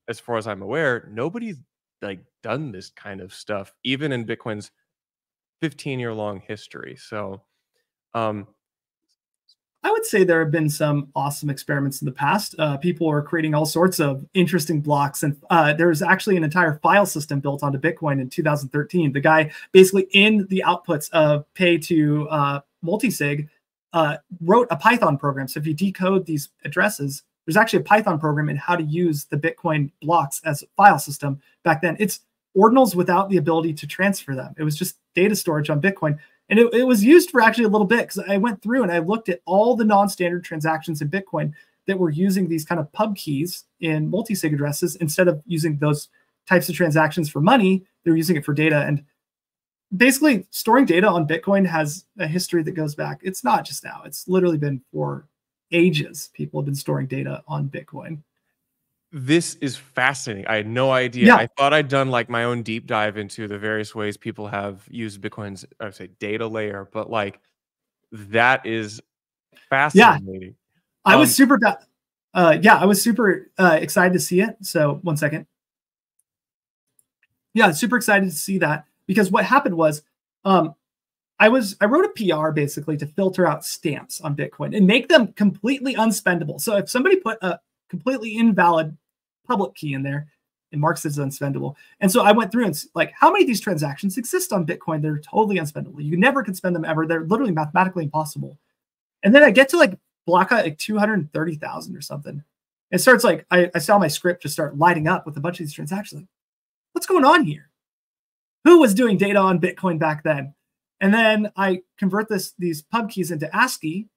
as far as I'm aware, nobody's like done this kind of stuff, even in Bitcoin's 15-year-long history. So I would say there have been some awesome experiments in the past. People are creating all sorts of interesting blocks. And there's actually an entire file system built onto Bitcoin in 2013. The guy basically in the outputs of pay to multisig wrote a Python program. So if you decode these addresses, there's actually a Python program in how to use the Bitcoin blocks as a file system back then. It's ordinals without the ability to transfer them. It was just data storage on Bitcoin. And it was used for actually a little bit, because I went through and I looked at all the non-standard transactions in Bitcoin that were using these kind of pub keys in multisig addresses. Instead of using those types of transactions for money, they're using it for data. And basically storing data on Bitcoin has a history that goes back. It's not just now. It's literally been for ages. People have been storing data on Bitcoin. This is fascinating. I had no idea. I thought I'd done like my own deep dive into the various ways people have used Bitcoin's, I would say, data layer, but like that is fascinating. Yeah, I was super excited to see it. So 1 second. Yeah, super excited to see that, because what happened was I wrote a PR basically to filter out stamps on Bitcoin and make them completely unspendable. So if somebody put a completely invalid public key in there, it marks it as unspendable. And so I went through and like, how many of these transactions exist on Bitcoin that are totally unspendable? You never can spend them ever. They're literally mathematically impossible. And then I get to like block out like 230,000 or something. It starts like, I saw my script just start lighting up with a bunch of these transactions. Like, what's going on here? Who was doing data on Bitcoin back then? And then I convert these pub keys into ASCII.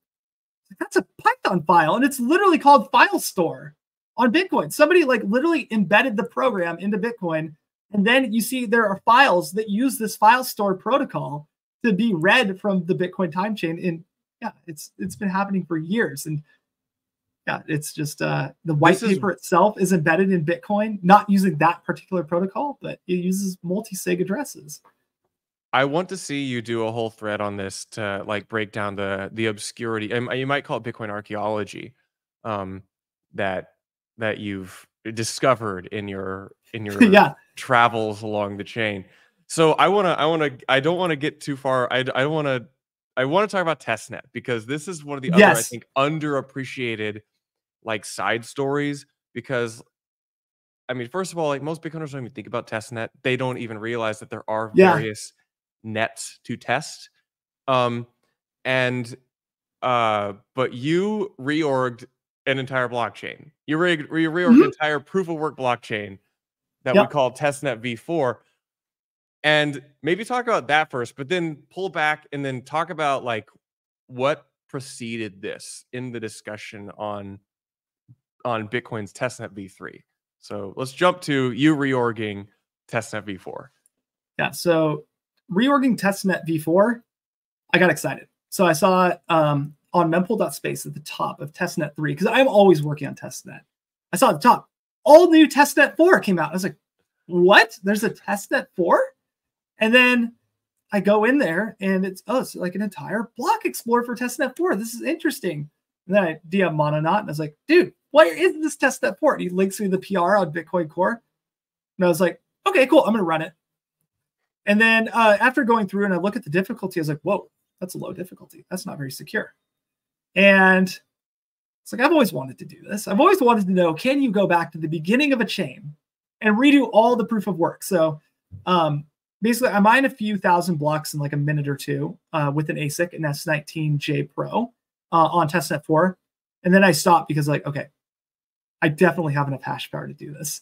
That's a Python file, and it's literally called file store on Bitcoin. Somebody like literally embedded the program into Bitcoin, and then you see there are files that use this file store protocol to be read from the Bitcoin time chain. And yeah, it's been happening for years. And yeah, it's just the white paper itself is embedded in Bitcoin, not using that particular protocol, but it uses multi-sig addresses. I want to see you do a whole thread on this to like break down the obscurity, and you might call it Bitcoin archaeology, that you've discovered in your yeah. travels along the chain. So I don't want to get too far. I want to talk about Testnet, because this is one of the other, I think, underappreciated like side stories. Because I mean, first of all, like most Bitcoiners don't even think about Testnet. They don't even realize that there are various nets to test. But you reorged an entire blockchain. You reorged an entire proof of work blockchain that we call Testnetv4. And maybe talk about that first, but then pull back and then talk about like what preceded this in the discussion on Bitcoin's Testnet v3. So let's jump to you reorging Testnet v4. Yeah, so reorging Testnet v4, I got excited. So I saw on mempool.space at the top of Testnet 3, because I'm always working on Testnet. I saw at the top, all new Testnet 4 came out. I was like, what? There's a Testnet 4? And then I go in there and it's like an entire block explorer for Testnet 4. This is interesting. And then I DM Mononaut and I was like, dude, why isn't this Testnet 4? And he links me the PR on Bitcoin Core. And I was like, okay, cool. I'm going to run it. And then after going through and I look at the difficulty, I was like, whoa, that's a low difficulty. That's not very secure. And it's like, I've always wanted to do this. I've always wanted to know, can you go back to the beginning of a chain and redo all the proof of work? So basically, I mine a few thousand blocks in like a minute or two with an ASIC, an S19J Pro on Testnet 4. And then I stop because like, okay, I definitely have enough hash power to do this.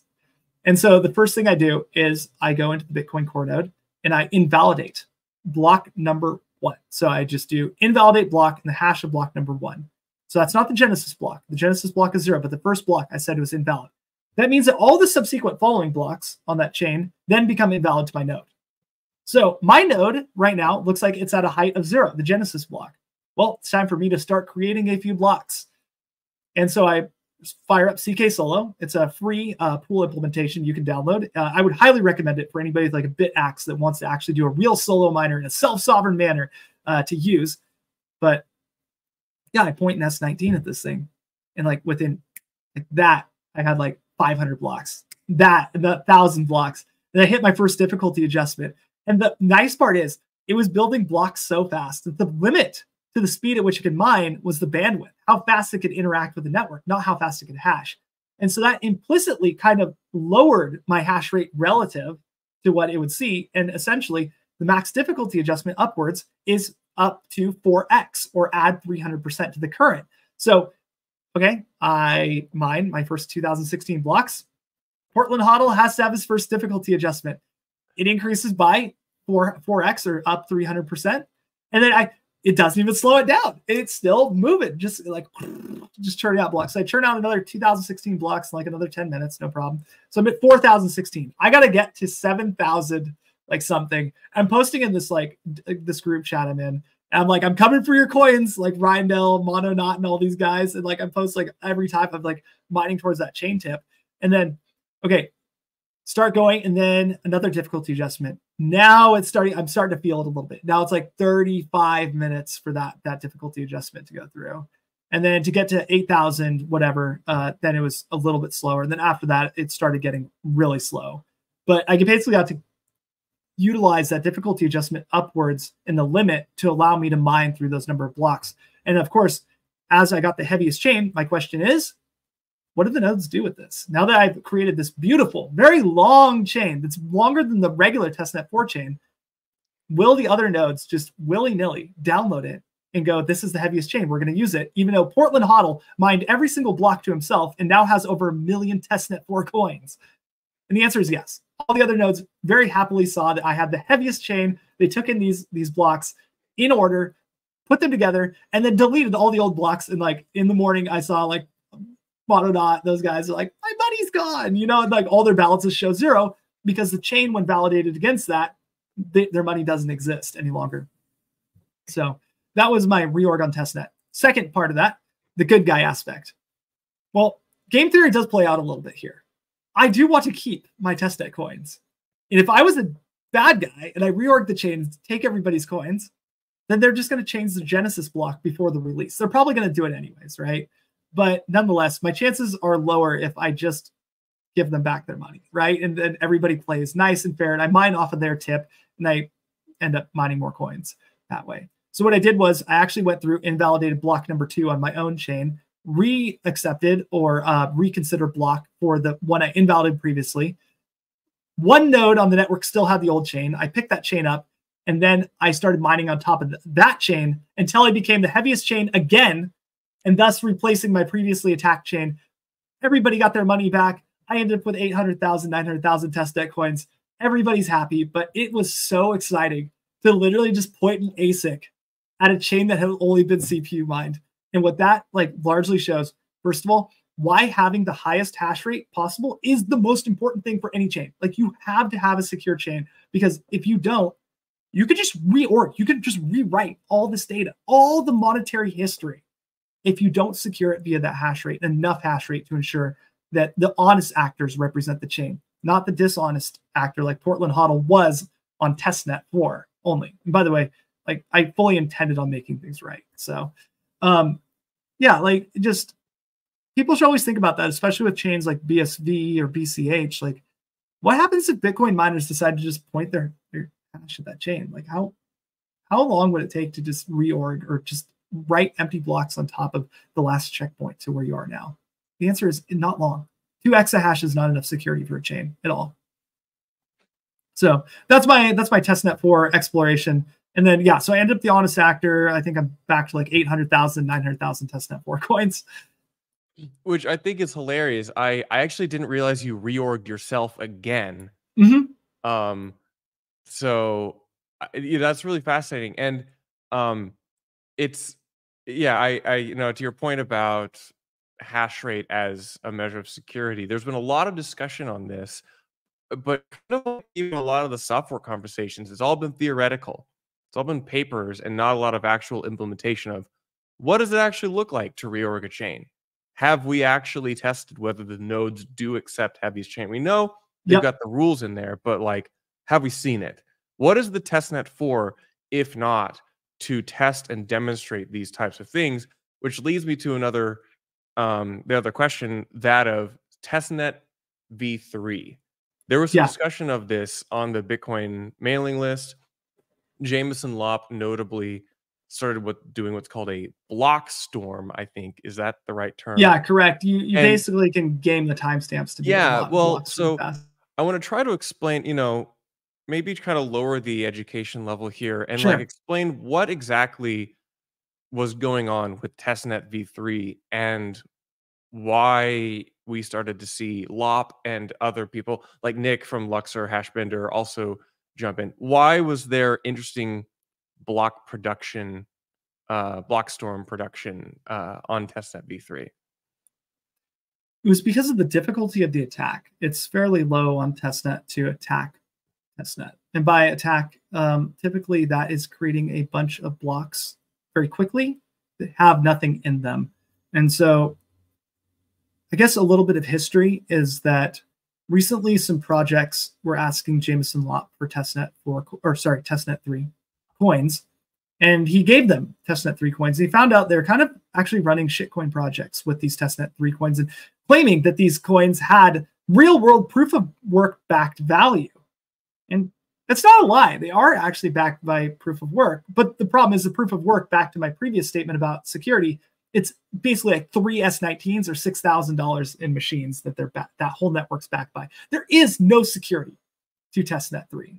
And so the first thing I do is I go into the Bitcoin Core node and I invalidate block number 1. So I just do invalidate block and the hash of block number 1. So that's not the Genesis block. The Genesis block is 0, but the first block I said was invalid. That means that all the subsequent following blocks on that chain then become invalid to my node. So my node right now looks like it's at a height of 0, the Genesis block. Well, it's time for me to start creating a few blocks. And so I fire up CK Solo. It's a free pool implementation you can download. I would highly recommend it for anybody with like a bit axe that wants to actually do a real solo miner in a self-sovereign manner to use. But yeah, I point an S19 at this thing. And like within like that, I had like 500 blocks. The 1,000 blocks. And I hit my first difficulty adjustment. And the nice part is it was building blocks so fast that the limit to the speed at which it could mine was the bandwidth, how fast it could interact with the network, not how fast it could hash. And so that implicitly kind of lowered my hash rate relative to what it would see. And essentially, the max difficulty adjustment upwards is up to 4x, or add 300% to the current. So, okay, I mine my first 2016 blocks. PortlandHODL has to have his first difficulty adjustment. It increases by 4x, or up 300%. And then it doesn't even slow it down. It's still moving, just churning out blocks. So I churn out another 2016 blocks in like another 10 minutes, no problem. So I'm at 4,016. I got to get to 7,000 like something. I'm posting in this like this group chat I'm in. And I'm like, I'm coming for your coins, like Rindell, Mononaut, and all these guys. And like I post like every time I'm like mining towards that chain tip. And then, okay, start going, and then another difficulty adjustment. Now it's starting, I'm starting to feel it a little bit. Now it's like 35 minutes for that difficulty adjustment to go through. And then to get to 8,000, whatever, then it was a little bit slower. And then after that, it started getting really slow. But I basically got to utilize that difficulty adjustment upwards in the limit to allow me to mine through those number of blocks. And of course, as I got the heaviest chain, my question is, what do the nodes do with this? Now that I've created this beautiful, very long chain that's longer than the regular Testnet 4 chain, will the other nodes just willy-nilly download it and go, this is the heaviest chain, we're going to use it, even though PortlandHODL mined every single block to himself and now has over 1 million Testnet 4 coins? And the answer is yes. All the other nodes very happily saw that I had the heaviest chain They took in these blocks in order, put them together, and then deleted all the old blocks. And like in the morning, I saw like Monodot, those guys are like, my money's gone, you know, and like all their balances show 0 because the chain, when validated against that, their money doesn't exist any longer. So that was my reorg on testnet. Second part of that, the good guy aspect. Well, game theory does play out a little bit here. I do want to keep my testnet coins. And if I was a bad guy and I reorg the chain, take everybody's coins, then they're just going to change the Genesis block before the release. They're probably going to do it anyways, right? But nonetheless, my chances are lower if I just give them back their money, right? And then everybody plays nice and fair, and I mine off of their tip, and I end up mining more coins that way. So what I did was I actually went through invalidated block number 2 on my own chain, re-accepted or reconsidered block for the one I invalidated previously. One node on the network still had the old chain. I picked that chain up, and then I started mining on top of that chain until I became the heaviest chain again, and thus replacing my previously attacked chain. Everybody got their money back. I ended up with 800,000, 900,000 testnet coins. Everybody's happy, but it was so exciting to literally just point an ASIC at a chain that had only been CPU mined. And what that like largely shows, first of all, why having the highest hash rate possible is the most important thing for any chain. Like you have to have a secure chain, because if you don't, you could just reorg, you could just rewrite all this data, all the monetary history, if you don't secure it via that hash rate, enough hash rate to ensure that the honest actors represent the chain, not the dishonest actor like PortlandHODL was on Testnet4 only. And by the way, like I fully intended on making things right. So yeah, like just people should always think about that, especially with chains like BSV or BCH. Like what happens if Bitcoin miners decide to just point their hash at that chain? Like how long would it take to just reorg or just write empty blocks on top of the last checkpoint to where you are now? The answer is not long. 2 exahash is not enough security for a chain at all. So that's my Testnet4 exploration. And then, yeah, so I ended up the honest actor. I think I'm back to like 800,000, 900,000 Testnet4 coins. Which I think is hilarious. I actually didn't realize you reorged yourself again. Mm-hmm. So yeah, that's really fascinating. And it's, yeah, I you know, to your point about hash rate as a measure of security, there's been a lot of discussion on this, but kind of like even a lot of the software conversations, it's all been theoretical. It's all been papers and not a lot of actual implementation of what does it actually look like to reorg a chain? Have we actually tested whether the nodes do accept heaviest chain? We know they've got the rules in there, but like, have we seen it? What is the testnet for, if not to test and demonstrate these types of things? Which leads me to another, the other question, that of Testnetv4. There was some discussion of this on the Bitcoin mailing list. Jameson Lopp notably started doing what's called a block storm, I think. Is that the right term? Yeah, correct. You basically can game the timestamps to be well, so I want to try to explain, you know, maybe kind of lower the education level here and like explain what exactly was going on with Testnetv4 and why we started to see Lopp and other people like Nick from Luxor Hashbender also jump in. Why was there interesting block production, block storm production on Testnetv4? It was because of the difficulty of the attack. It's fairly low on testnet to attack testnet. And by attack, typically that is creating a bunch of blocks very quickly that have nothing in them. And so I guess a little bit of history is that recently some projects were asking Jameson Lopp for Testnet3 coins, and he gave them Testnet3 coins. And he found out they're kind of actually running shitcoin projects with these Testnet3 coins and claiming that these coins had real world proof of work backed value. And that's not a lie. They are actually backed by proof of work. But the problem is the proof of work, back to my previous statement about security, it's basically like 3 S19s or $6,000 in machines that that whole network's backed by. There is no security to Testnet3.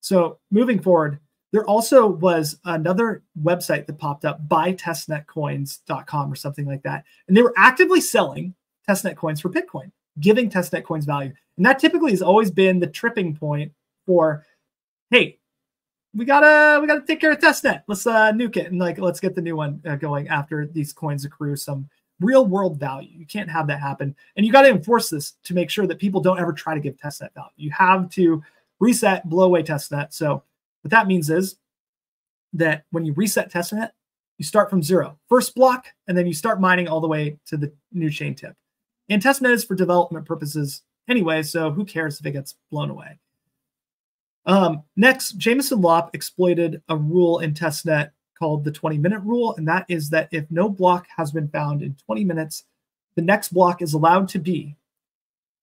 So moving forward, there also was another website that popped up, buytestnetcoins.com or something like that. And they were actively selling testnet coins for Bitcoin, giving testnet coins value. And that typically has always been the tripping point for, hey, we gotta take care of testnet. Let's nuke it and like let's get the new one going after these coins accrue some real world value. You can't have that happen, and you got to enforce this to make sure that people don't ever try to give testnet value. You have to reset, blow away testnet. So what that means is that when you reset testnet, you start from zero, first block, and then you start mining all the way to the new chain tip. And testnet is for development purposes anyway, so who cares if it gets blown away? Next, Jameson Lopp exploited a rule in testnet called the 20-minute rule, and that is that if no block has been found in 20 minutes, the next block is allowed to be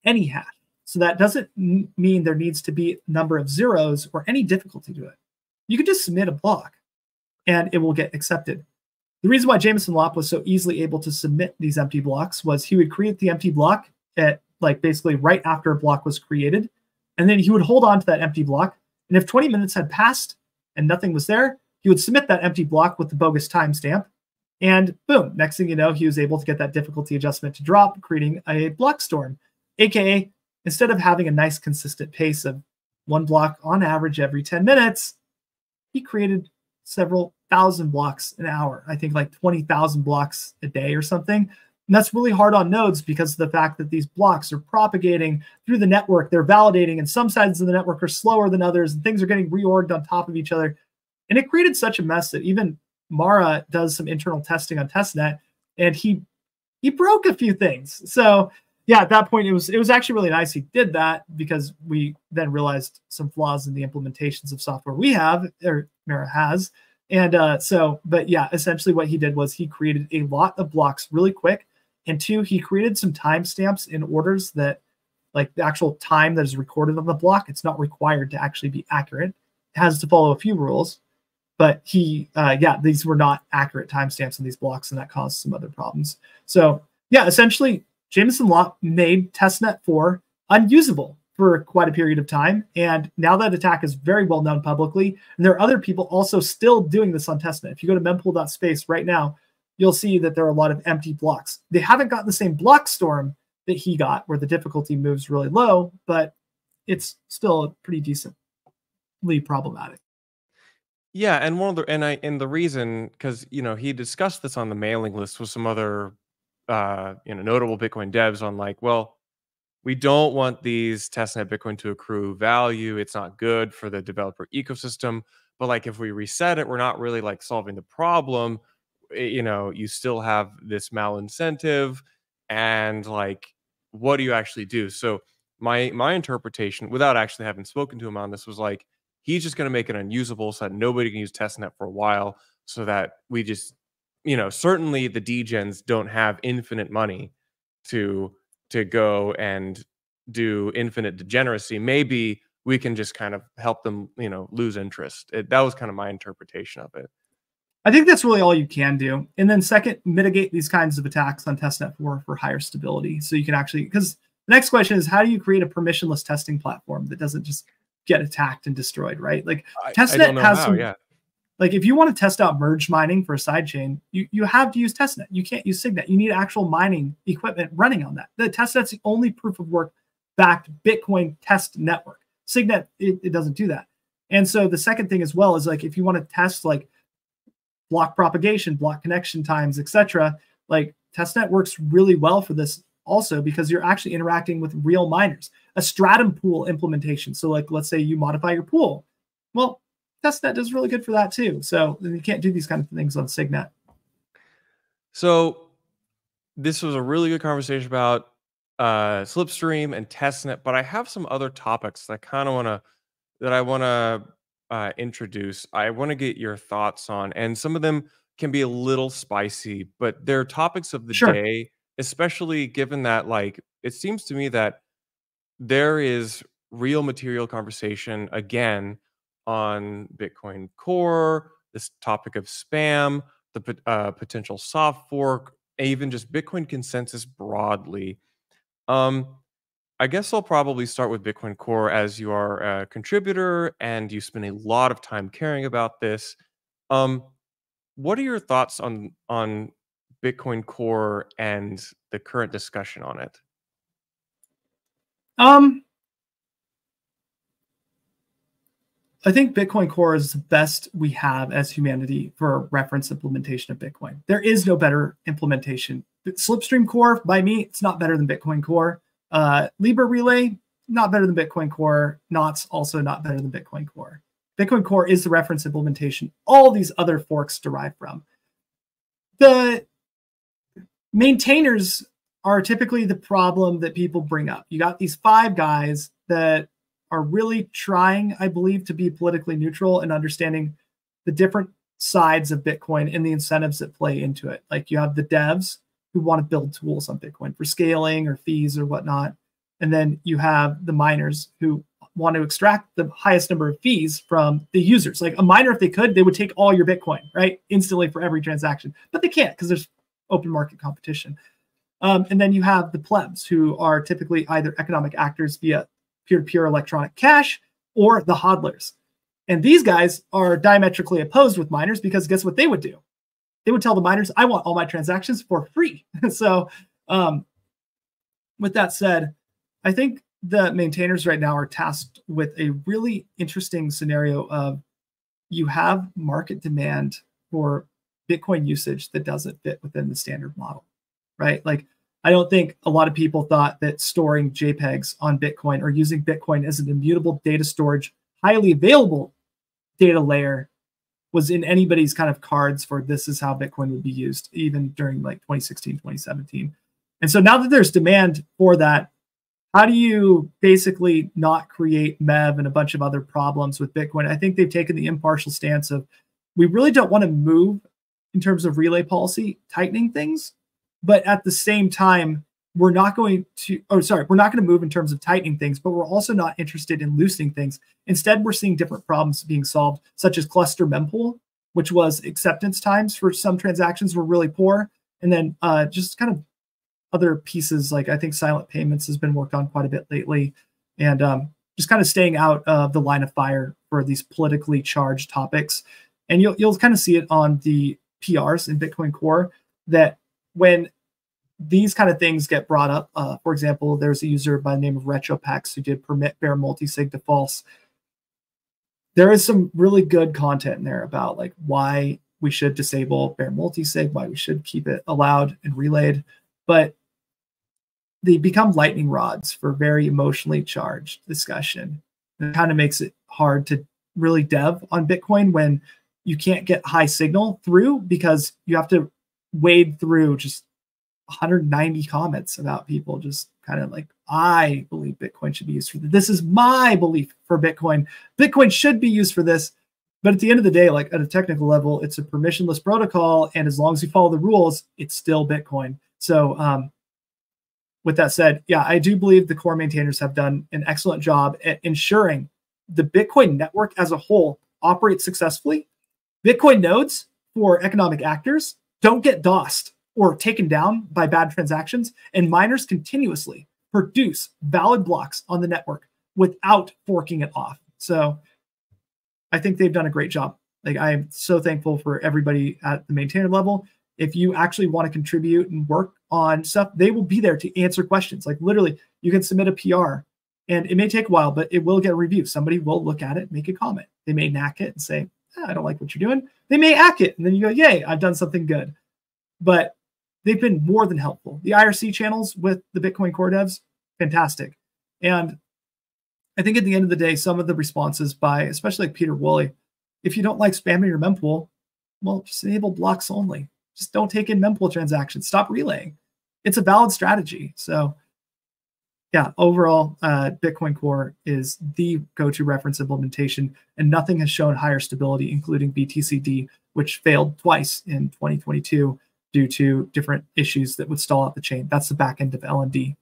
any hash. So that doesn't mean there needs to be a number of zeros or any difficulty to it. You can just submit a block and it will get accepted. The reason why Jameson Lopp was so easily able to submit these empty blocks was he would create the empty block at like basically right after a block was created, and then he would hold on to that empty block. And if 20 minutes had passed and nothing was there, he would submit that empty block with the bogus timestamp. And boom, next thing you know, he was able to get that difficulty adjustment to drop, creating a block storm. AKA, instead of having a nice consistent pace of one block on average every 10 minutes, he created several thousand blocks an hour. I think like 20,000 blocks a day or something. And that's really hard on nodes because of the fact that these blocks are propagating through the network. They're validating, and some sides of the network are slower than others, and things are getting reorged on top of each other. And it created such a mess that even Mara does some internal testing on testnet, and he broke a few things. So yeah, at that point, it was actually really nice he did that, because we then realized some flaws in the implementations of software we have, or Mara has. And but yeah, essentially what he did was he created a lot of blocks really quick. And two, he created some timestamps in orders that, like the actual time that is recorded on the block, it's not required to actually be accurate. It has to follow a few rules. But these were not accurate timestamps in these blocks, and that caused some other problems. So yeah, essentially, Jameson Lopp made testnet4 unusable for quite a period of time. And now that attack is very well known publicly, and there are other people also still doing this on testnet. If you go to mempool.space right now, you'll see that there are a lot of empty blocks. They haven't got the same block storm that he got, where the difficulty moves really low, but it's still pretty decently problematic. Yeah, and the reason, because he discussed this on the mailing list with some other notable Bitcoin devs on like, well, we don't want these testnet Bitcoin to accrue value. It's not good for the developer ecosystem. But like if we reset it, we're not really like solving the problem. You still have this malincentive, and like, what do you actually do? So my interpretation, without actually having spoken to him on this, was like, he's just going to make it unusable so that nobody can use testnet for a while, so that we just, certainly the degens don't have infinite money to go and do infinite degeneracy. Maybe we can just kind of help them, lose interest. That was kind of my interpretation of it. I think that's really all you can do. And then second, mitigate these kinds of attacks on testnet4 for higher stability. So you can actually, because the next question is, how do you create a permissionless testing platform that doesn't just get attacked and destroyed, right? Like testnet has some, like if you want to test out merge mining for a sidechain, you have to use testnet. You can't use Signet. You need actual mining equipment running on that. The testnet's the only proof of work backed Bitcoin test network. Signet, it doesn't do that. And so the second thing as well is like, if you want to test like block propagation, block connection times, etc., like testnet works really well for this also, because you're actually interacting with real miners. A stratum pool implementation. So like, let's say you modify your pool. Well, testnet does really good for that too. So you can't do these kind of things on Signet. So this was a really good conversation about Slipstream and testnet, but I have some other topics that I want to introduce. I want to get your thoughts on, and some of them can be a little spicy, but they're topics of the day, especially given that like it seems to me that there is real material conversation again on Bitcoin Core, this topic of spam, the potential soft fork, even just Bitcoin consensus broadly. I guess I'll probably start with Bitcoin Core, as you are a contributor and you spend a lot of time caring about this. What are your thoughts on Bitcoin Core and the current discussion on it? I think Bitcoin Core is the best we have as humanity for a reference implementation of Bitcoin. There is no better implementation. Slipstream Core, by me, it's not better than Bitcoin Core. Libra Relay, not better than Bitcoin Core. Knots, also not better than Bitcoin Core. Bitcoin Core is the reference implementation all these other forks derive from. The maintainers are typically the problem that people bring up. You got these 5 guys that are really trying, I believe, to be politically neutral and understanding the different sides of Bitcoin and the incentives that play into it. Like you have the devs who want to build tools on Bitcoin for scaling or fees or whatnot. And then you have the miners who want to extract the highest number of fees from the users. Like a miner, if they could, they would take all your Bitcoin, right? Instantly for every transaction, but they can't because there's open market competition. And then you have the plebs who are typically either economic actors via peer-to-peer electronic cash or the hodlers. And these guys are diametrically opposed with miners because guess what they would do? They would tell the miners, I want all my transactions for free. So with that said, I think the maintainers right now are tasked with a really interesting scenario of you have market demand for Bitcoin usage that doesn't fit within the standard model, right? Like, I don't think a lot of people thought that storing JPEGs on Bitcoin or using Bitcoin as an immutable data storage, highly available data layer was in anybody's kind of cards for this is how Bitcoin would be used, even during like 2016, 2017. And so now that there's demand for that, how do you basically not create MEV and a bunch of other problems with Bitcoin? I think they've taken the impartial stance of, we really don't want to move in terms of relay policy, tightening things, but at the same time, we're not going to move in terms of tightening things, but we're also not interested in loosening things. Instead, we're seeing different problems being solved, such as cluster mempool, which was acceptance times for some transactions were really poor. And then just kind of other pieces, like I think silent payments has been worked on quite a bit lately. And just kind of staying out of the line of fire for these politically charged topics. And you'll kind of see it on the PRs in Bitcoin Core that when these kind of things get brought up, for example, there's a user by the name of RetroPex who did permit bare multisig to false. There is some really good content in there about like why we should disable bare multisig, why we should keep it allowed and relayed, but they become lightning rods for very emotionally charged discussion. And it kind of makes it hard to really dev on Bitcoin when you can't get high signal through because you have to wade through just 190 comments about people just kind of like, I believe Bitcoin should be used for this. This is my belief for Bitcoin. Bitcoin should be used for this. But at the end of the day, like at a technical level, it's a permissionless protocol. And as long as you follow the rules, it's still Bitcoin. So with that said, yeah, I do believe the core maintainers have done an excellent job at ensuring the Bitcoin network as a whole operates successfully. Bitcoin nodes for economic actors don't get DOSed or taken down by bad transactions, and miners continuously produce valid blocks on the network without forking it off. So I think they've done a great job. Like, I'm so thankful for everybody at the maintainer level. If you actually want to contribute and work on stuff, they will be there to answer questions. Like literally, you can submit a PR and it may take a while, but it will get reviewed. Somebody will look at it, make a comment. They may knack it and say, I don't like what you're doing. They may hack it. And then you go, yay, I've done something good. But they've been more than helpful. The IRC channels with the Bitcoin core devs, fantastic. And I think at the end of the day, some of the responses by, especially like Peter Woolley, if you don't like spamming your mempool, well, just enable blocks only. Just don't take in mempool transactions. Stop relaying. It's a valid strategy. So yeah, overall, Bitcoin Core is the go-to reference implementation, and nothing has shown higher stability, including BTCD, which failed twice in 2022 due to different issues that would stall out the chain. That's the back end of LND.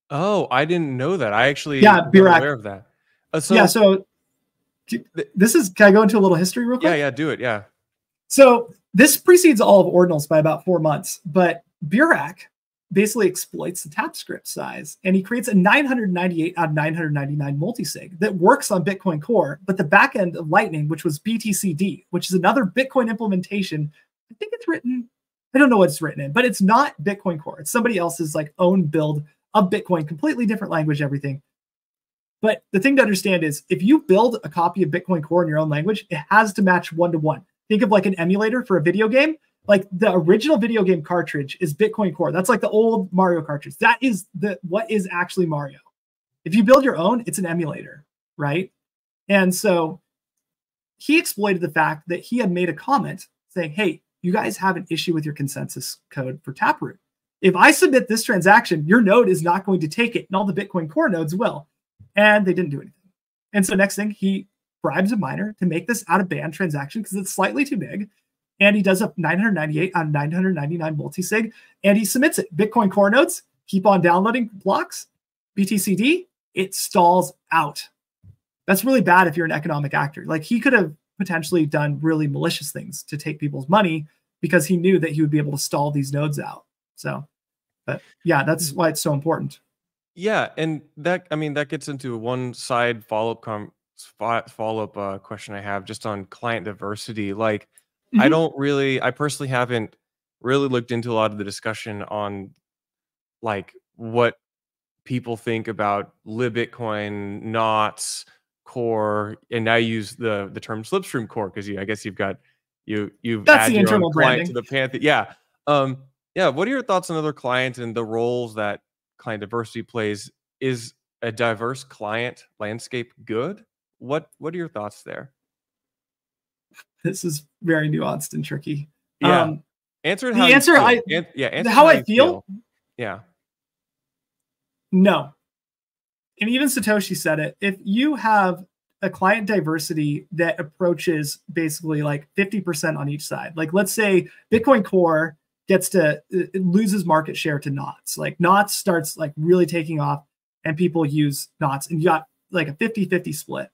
Oh, I didn't know that. I actually wasn't aware of that. So this is, can I go into a little history real quick? Yeah, do it. Yeah. So this precedes all of Ordinals by about 4 months, but Burak basically exploits the tap script size, and he creates a 998 out of 999 multisig that works on Bitcoin Core, but the back end of Lightning, which was BTCD, which is another Bitcoin implementation, I think it's written, I don't know what it's written in, but it's not Bitcoin Core. It's somebody else's like own build of Bitcoin, completely different language, everything. But the thing to understand is if you build a copy of Bitcoin Core in your own language, it has to match one-to-one. Think of like an emulator for a video game. Like the original video game cartridge is Bitcoin Core. That's like the old Mario cartridge. That is what is actually Mario. If you build your own, it's an emulator, right? And so he exploited the fact that he had made a comment saying, hey, you guys have an issue with your consensus code for Taproot. If I submit this transaction, your node is not going to take it, and all the Bitcoin Core nodes will. And they didn't do anything. And so next thing, he bribes a miner to make this out-of-band transaction because it's slightly too big. And he does a 998 on 999 multisig, and he submits it. Bitcoin Core nodes keep on downloading blocks. BTCD, it stalls out. That's really bad if you're an economic actor. Like he could have potentially done really malicious things to take people's money because he knew that he would be able to stall these nodes out. So, but yeah, that's why it's so important. Yeah, and that, I mean, that gets into one side follow-up question I have just on client diversity. Like, I personally haven't really looked into a lot of the discussion on like what people think about libitcoin, knots, core, and now use the term Slipstream core because I guess you've added the your internal own client branding to the Pantheon. Yeah. Yeah. What are your thoughts on other clients and the roles that client diversity plays? Is a diverse client landscape good? What are your thoughts there? This is very nuanced and tricky. Yeah. Answer it how the answer you feel. answer how I feel. Yeah. No. And even Satoshi said it. If you have a client diversity that approaches basically like 50% on each side, like let's say Bitcoin Core it loses market share to knots. Like knots starts like really taking off and people use knots, and you got like a 50-50 split.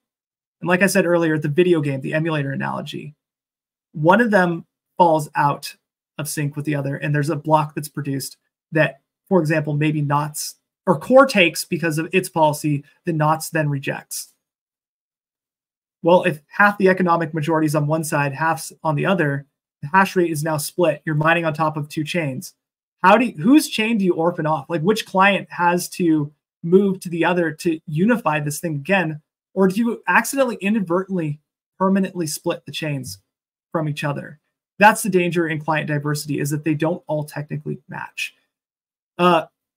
And like I said earlier, the video game, the emulator analogy, one of them falls out of sync with the other, and there's a block that's produced that, for example, maybe knots or core takes because of its policy, the knots then rejects. Well, if half the economic majority is on one side, half's on the other, the hash rate is now split. You're mining on top of two chains. Whose chain do you orphan off? Like which client has to move to the other to unify this thing again? Or do you accidentally, inadvertently, permanently split the chains from each other? That's the danger in client diversity, is that they don't all technically match.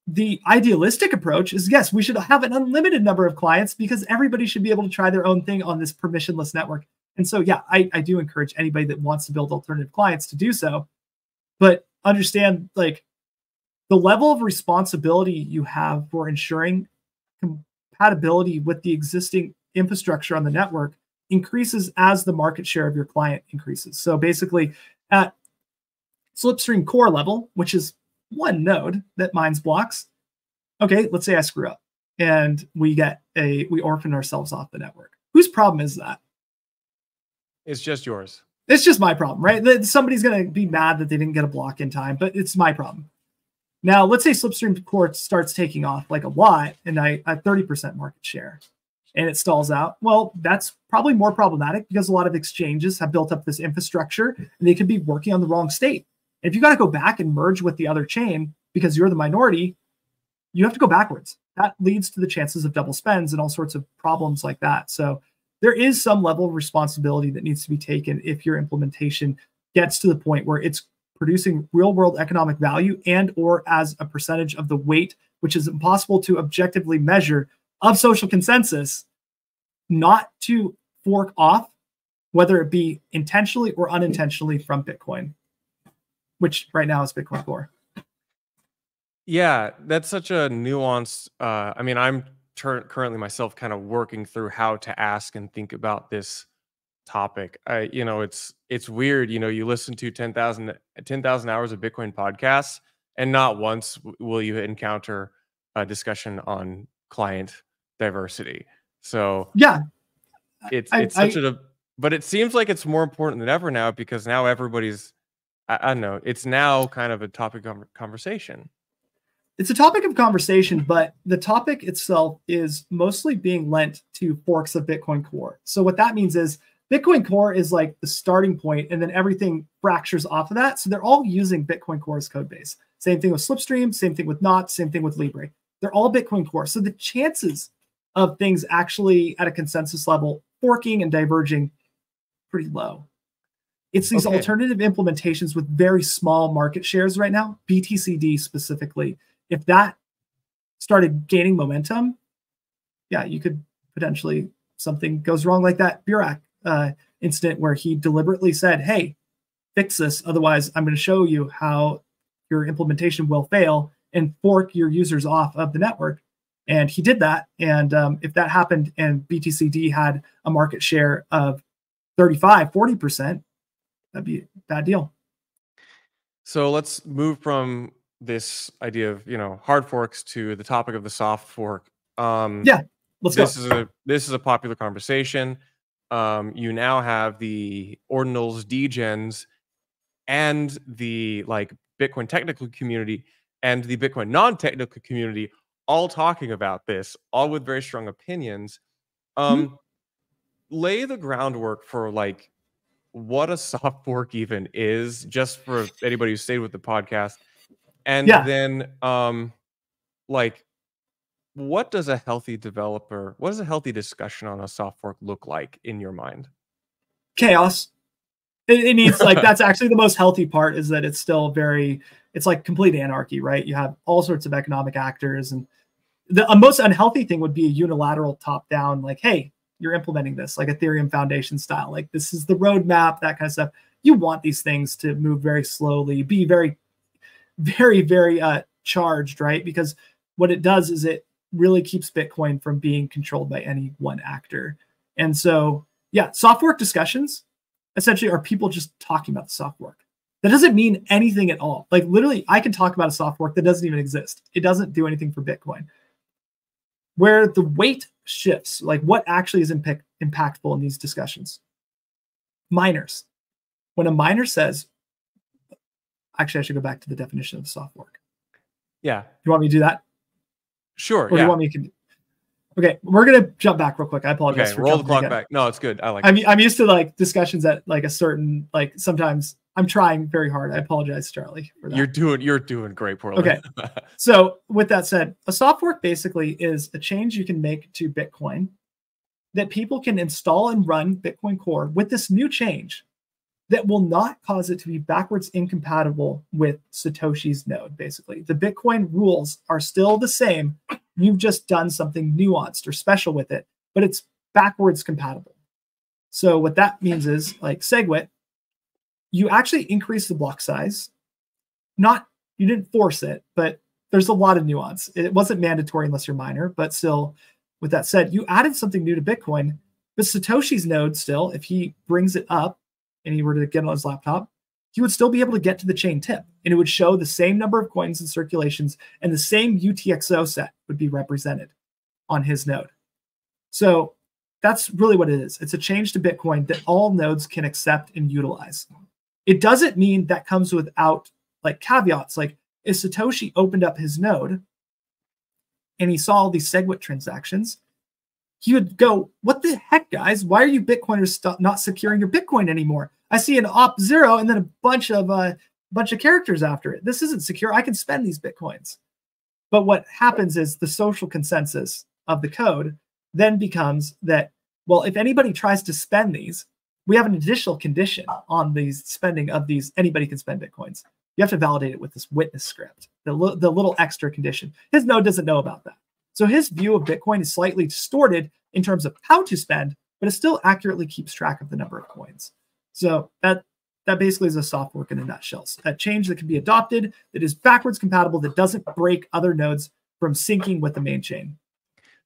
The idealistic approach is, yes, we should have an unlimited number of clients because everybody should be able to try their own thing on this permissionless network. And so, yeah, I do encourage anybody that wants to build alternative clients to do so. But understand, like, the level of responsibility you have for ensuring compatibility with the existing infrastructure on the network increases as the market share of your client increases. So basically, at Slipstream core level, which is one node that mines blocks. Okay, let's say I screw up and we orphan ourselves off the network. Whose problem is that? It's just yours. It's just my problem, right? Somebody's going to be mad that they didn't get a block in time, but it's my problem. Now, let's say Slipstream core starts taking off like a lot and I have 30% market share and it stalls out. Well, that's probably more problematic because a lot of exchanges have built up this infrastructure and they could be working on the wrong state. If you got to go back and merge with the other chain because you're the minority, you have to go backwards. That leads to the chances of double spends and all sorts of problems like that. So there is some level of responsibility that needs to be taken if your implementation gets to the point where it's producing real world economic value and or as a percentage of the weight, which is impossible to objectively measure, of social consensus, not to fork off, whether it be intentionally or unintentionally, from Bitcoin, which right now is Bitcoin Core. Yeah, that's such a nuanced. I mean, I'm currently myself kind of working through how to ask and think about this topic. It's weird. You listen to 10,000 hours of Bitcoin podcasts, and not once will you encounter a discussion on client diversity. So yeah, but it seems like it's more important than ever now because now everybody's. I don't know. It's now kind of a topic of conversation. It's a topic of conversation, but the topic itself is mostly being lent to forks of Bitcoin Core. So what that means is Bitcoin Core is like the starting point, and then everything fractures off of that. So they're all using Bitcoin Core's code base. Same thing with Slipstream, same thing with Knots, same thing with Libre. They're all Bitcoin Core. So the chances of things actually at a consensus level forking and diverging pretty low. It's these alternative implementations with very small market shares right now, BTCD specifically. If that started gaining momentum, yeah, you could potentially, something goes wrong like that Burak incident where he deliberately said, hey, fix this. Otherwise, I'm going to show you how your implementation will fail and fork your users off of the network. And he did that. And if that happened and BTCD had a market share of 35, 40%, that'd be a bad deal. So let's move from this idea of, hard forks to the topic of the soft fork. Yeah, let's go. This is a popular conversation. You now have the ordinals, degens, and the Bitcoin technical community and the Bitcoin non-technical community all talking about this, all with very strong opinions. Lay the groundwork for what a soft fork even is, just for anybody who stayed with the podcast. And then what does a healthy discussion on a soft fork look like in your mind? Chaos. It needs that's actually the most healthy part, is that it's still it's like complete anarchy, right? You have all sorts of economic actors, and the most unhealthy thing would be a unilateral top down, hey, you're implementing this like Ethereum Foundation style, this is the roadmap, that kind of stuff. You want these things to move very slowly, be very, very, very charged, right? Because what it does is it really keeps Bitcoin from being controlled by any one actor. And so, yeah, soft fork discussions essentially are people just talking about the soft fork. That doesn't mean anything at all. Literally, I can talk about a soft fork that doesn't even exist. It doesn't do anything for Bitcoin. Where the weight shifts, what actually is impactful in these discussions? Miners. When a miner says, actually, I should go back to the definition of a soft fork. Yeah. You want me to do that? Sure. Or do you want me to? Okay, we're gonna jump back real quick. I apologize. Okay, roll the clock back. No, it's good. I'm used to discussions at a certain sometimes I'm trying very hard. I apologize, Charlie, for that. You're doing great, Portland. Okay. So with that said, a soft fork basically is a change you can make to Bitcoin that people can install and run Bitcoin Core with this new change that will not cause it to be backwards incompatible with Satoshi's node. Basically, the Bitcoin rules are still the same. You've just done something nuanced or special with it, but it's backwards compatible. So what that means is, SegWit, you actually increase the block size. You didn't force it, but there's a lot of nuance. It wasn't mandatory unless you're a miner, but still, with that said, you added something new to Bitcoin, but Satoshi's node still, if he brings it up and he were to get it on his laptop, he would still be able to get to the chain tip, and it would show the same number of coins in circulations, and the same UTXO set would be represented on his node. So that's really what it is. It's a change to Bitcoin that all nodes can accept and utilize. It doesn't mean that comes without caveats. If Satoshi opened up his node and he saw all these SegWit transactions, he would go, what the heck, guys? Why are you Bitcoiners not securing your Bitcoin anymore? I see an op0 and then a bunch of characters after it. This isn't secure. I can spend these Bitcoins. But what happens is the social consensus of the code then becomes that, well, if anybody tries to spend these, we have an additional condition on these spending of these. Anybody can spend Bitcoins. You have to validate it with this witness script, the little extra condition. His node doesn't know about that. So his view of Bitcoin is slightly distorted in terms of how to spend, but it still accurately keeps track of the number of coins. So that basically is a soft fork in a nutshell. A change that can be adopted, that is backwards compatible, that doesn't break other nodes from syncing with the main chain.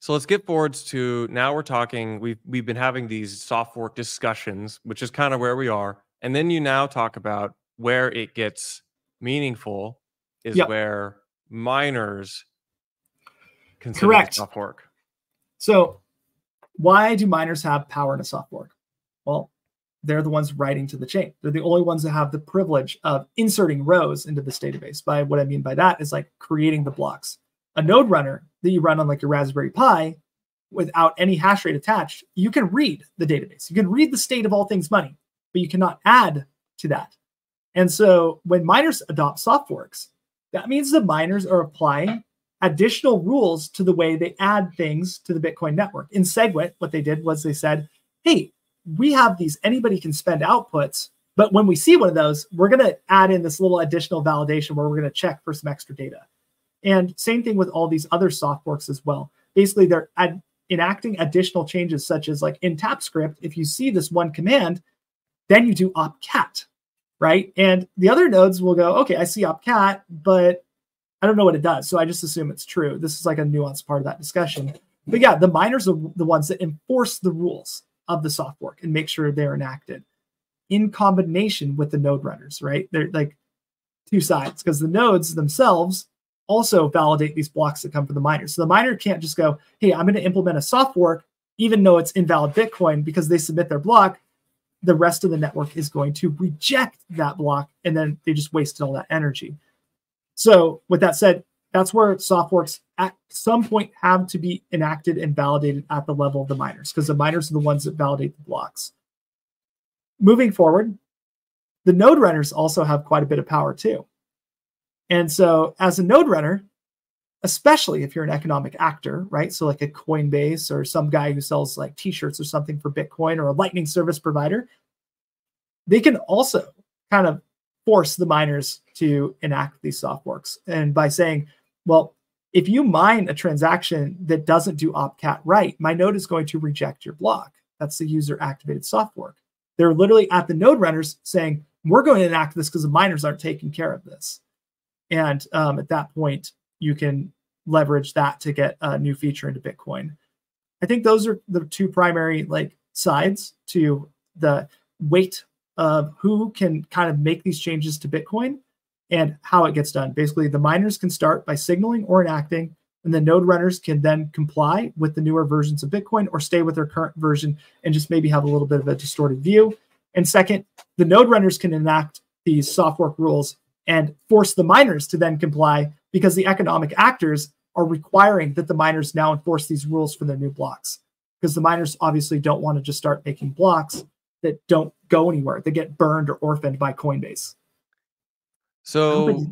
So let's get forwards to, now we're talking, we've been having these soft fork discussions, which is kind of where we are. And then you now talk about where it gets meaningful is where miners consider a soft fork. So why do miners have power in a soft fork? Well, they're the ones writing to the chain. They're the only ones that have the privilege of inserting rows into this database. By what I mean by that is creating the blocks. A node runner that you run on your Raspberry Pi without any hash rate attached, you can read the database. You can read the state of all things money, but you cannot add to that. And so when miners adopt soft forks, that means the miners are applying additional rules to the way they add things to the Bitcoin network. In SegWit, what they did was they said, hey, we have these anybody can spend outputs, but when we see one of those, we're going to add in this little additional validation where we're going to check for some extra data. And same thing with all these other soft forks as well. Basically, they're enacting additional changes, such as like in TapScript, if you see this one command, then you do opcat, right? And the other nodes will go, okay, I see opcat, but I don't know what it does. So I just assume it's true. This is like a nuanced part of that discussion. But yeah, the miners are the ones that enforce the rules of the soft fork and make sure they're enacted in combination with the node runners, right? They're like two sides, because the nodes themselves also validate these blocks that come from the miners. So the miner can't just go, hey, I'm going to implement a soft fork, even though it's invalid Bitcoin, because they submit their block. The rest of the network is going to reject that block, and then they just wasted all that energy. So with that said, that's where soft forks at some point have to be enacted and validated at the level of the miners, because the miners are the ones that validate the blocks. Moving forward, the node runners also have quite a bit of power too. And so as a node runner, especially if you're an economic actor, right? So like a Coinbase or some guy who sells like t-shirts or something for Bitcoin, or a Lightning service provider, they can also kind of force the miners to enact these soft forks. And by saying, well, if you mine a transaction that doesn't do opcat right, my node is going to reject your block. That's the user activated soft fork. They're literally at the node runners saying, we're going to enact this because the miners aren't taking care of this. And at that point, you can leverage that to get a new feature into Bitcoin. I think those are the two primary like sides to the weight of who can kind of make these changes to Bitcoin and how it gets done. Basically, the miners can start by signaling or enacting, and the node runners can then comply with the newer versions of Bitcoin or stay with their current version and just maybe have a little bit of a distorted view. And second, the node runners can enact these soft fork rules and force the miners to then comply, because the economic actors are requiring that the miners now enforce these rules for their new blocks, because the miners obviously don't want to just start making blocks that don't go anywhere. They get burned or orphaned by Coinbase. So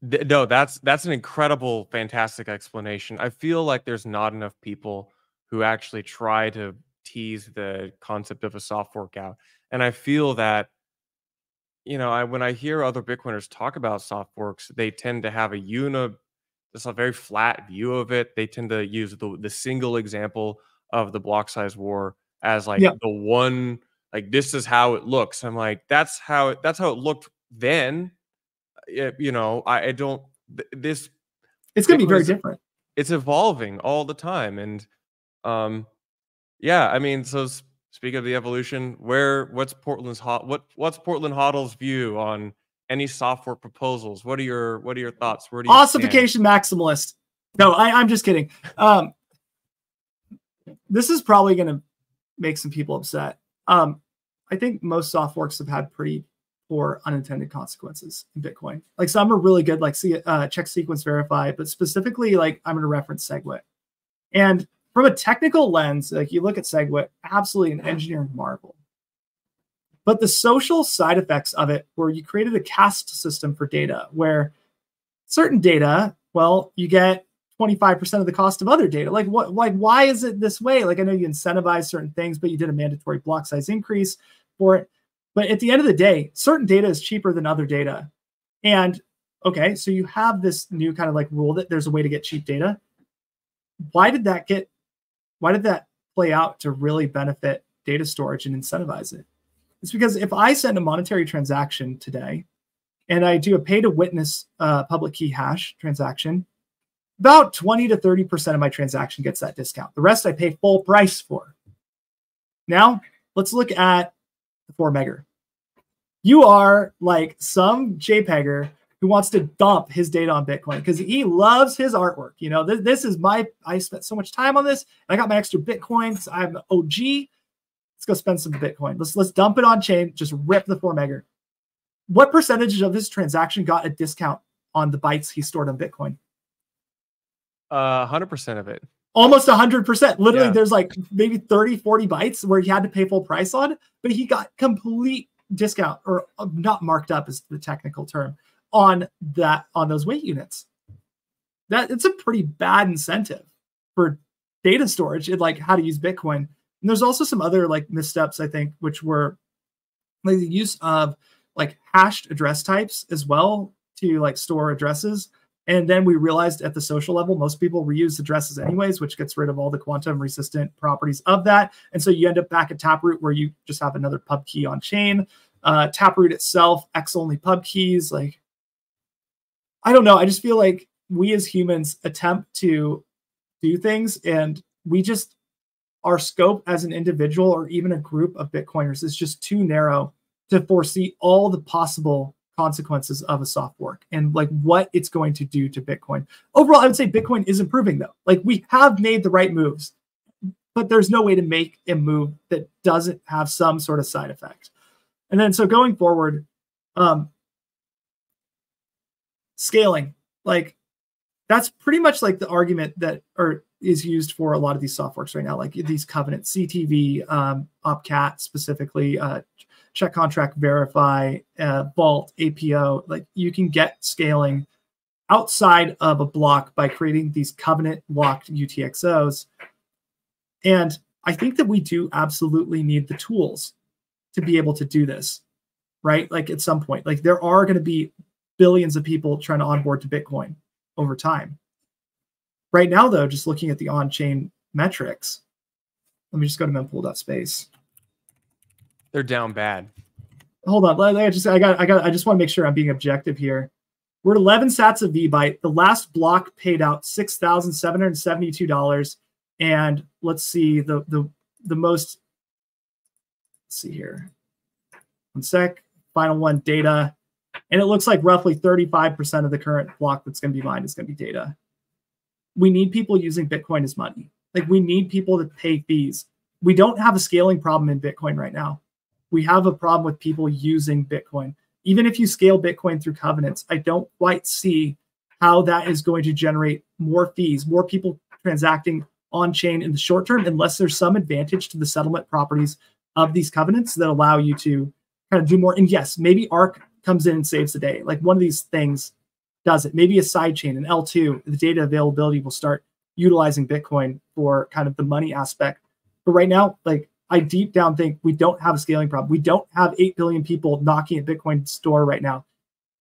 no, that's an incredible, fantastic explanation. I feel like there's not enough people who actually try to tease the concept of a soft fork out. And I feel that, you know, when I hear other Bitcoiners talk about soft forks, they tend to have just a very flat view of it. They tend to use the single example of the block size war as like the one, like, this is how it looks. I'm like, that's how it looked then. You know, I don't, this, it's going to be very different. It's evolving all the time. And yeah, I mean, so speaking of the evolution, what's PortlandHODL's view on any soft fork proposals? What are your thoughts? Where do you ossification maximalist? No, I'm just kidding. This is probably going to make some people upset. I think most soft forks have had pretty poor unintended consequences in Bitcoin. Like some are really good, like check sequence verify, but specifically, like I'm going to reference SegWit. And from a technical lens, like you look at SegWit, absolutely an engineering marvel. But the social side effects of it, where you created a caste system for data, where certain data, well, you get 25% of the cost of other data. Like what? Like why is it this way? Like I know you incentivize certain things, but you did a mandatory block size increase for it. But at the end of the day, certain data is cheaper than other data. And okay, so you have this new kind of like rule that there's a way to get cheap data. Why did that play out to really benefit data storage and incentivize it? It's because if I send a monetary transaction today and I do a pay to witness public key hash transaction, about 20 to 30% of my transaction gets that discount. The rest I pay full price for. Now, let's look at the 4 megger. You are like some JPEGer who wants to dump his data on Bitcoin because he loves his artwork. You know, this is I spent so much time on this. I got my extra Bitcoin. So I'm an OG. Let's go spend some Bitcoin. Let's dump it on chain. Just rip the 4 megger. What percentage of his transaction got a discount on the bytes he stored on Bitcoin? 100% of it. Almost 100%. Literally, there's like maybe 30, 40 bytes where he had to pay full price on, but he got complete discount, or not marked up is the technical term, on those weight units. that it's a pretty bad incentive for data storage and like how to use Bitcoin. And there's also some other like missteps, I think, which were like the use of like hashed address types as well to like store addresses. And then we realized at the social level, most people reuse addresses anyways, which gets rid of all the quantum resistant properties of that. And so you end up back at Taproot where you just have another pub key on chain. Taproot itself, X-only pub keys. Like, I don't know. I just feel like we as humans attempt to do things and we just, our scope as an individual or even a group of Bitcoiners is just too narrow to foresee all the possible consequences of a soft fork and like what it's going to do to Bitcoin. Overall, I would say Bitcoin is improving though. Like we have made the right moves, but there's no way to make a move that doesn't have some sort of side effect. And then so going forward, scaling, like that's pretty much like the argument that is used for a lot of these soft forks right now, like these covenants, CTV, OpCat specifically, check contract verify, vault, APO. Like you can get scaling outside of a block by creating these covenant locked UTXOs. And I think that we do absolutely need the tools to be able to do this, right? Like at some point, like there are going to be billions of people trying to onboard to Bitcoin over time. Right now, though, just looking at the on-chain metrics, let me just go to mempool.space. They're down bad. Hold on, I just want to make sure I'm being objective here. We're at 11 sats of VByte. The last block paid out $6,772, and let's see the most. Let's see here. One sec. Final one, data, and it looks like roughly 35% of the current block that's going to be mined is going to be data. We need people using Bitcoin as money. Like we need people to pay fees. We don't have a scaling problem in Bitcoin right now. We have a problem with people using Bitcoin. Even if you scale Bitcoin through covenants, I don't quite see how that is going to generate more fees, more people transacting on chain in the short term, unless there's some advantage to the settlement properties of these covenants that allow you to kind of do more. And yes, maybe ARC comes in and saves the day. Like one of these things does it. Maybe a sidechain, an L2, the data availability will start utilizing Bitcoin for kind of the money aspect. But right now, like I deep down think we don't have a scaling problem. We don't have 8 billion people knocking at Bitcoin store right now.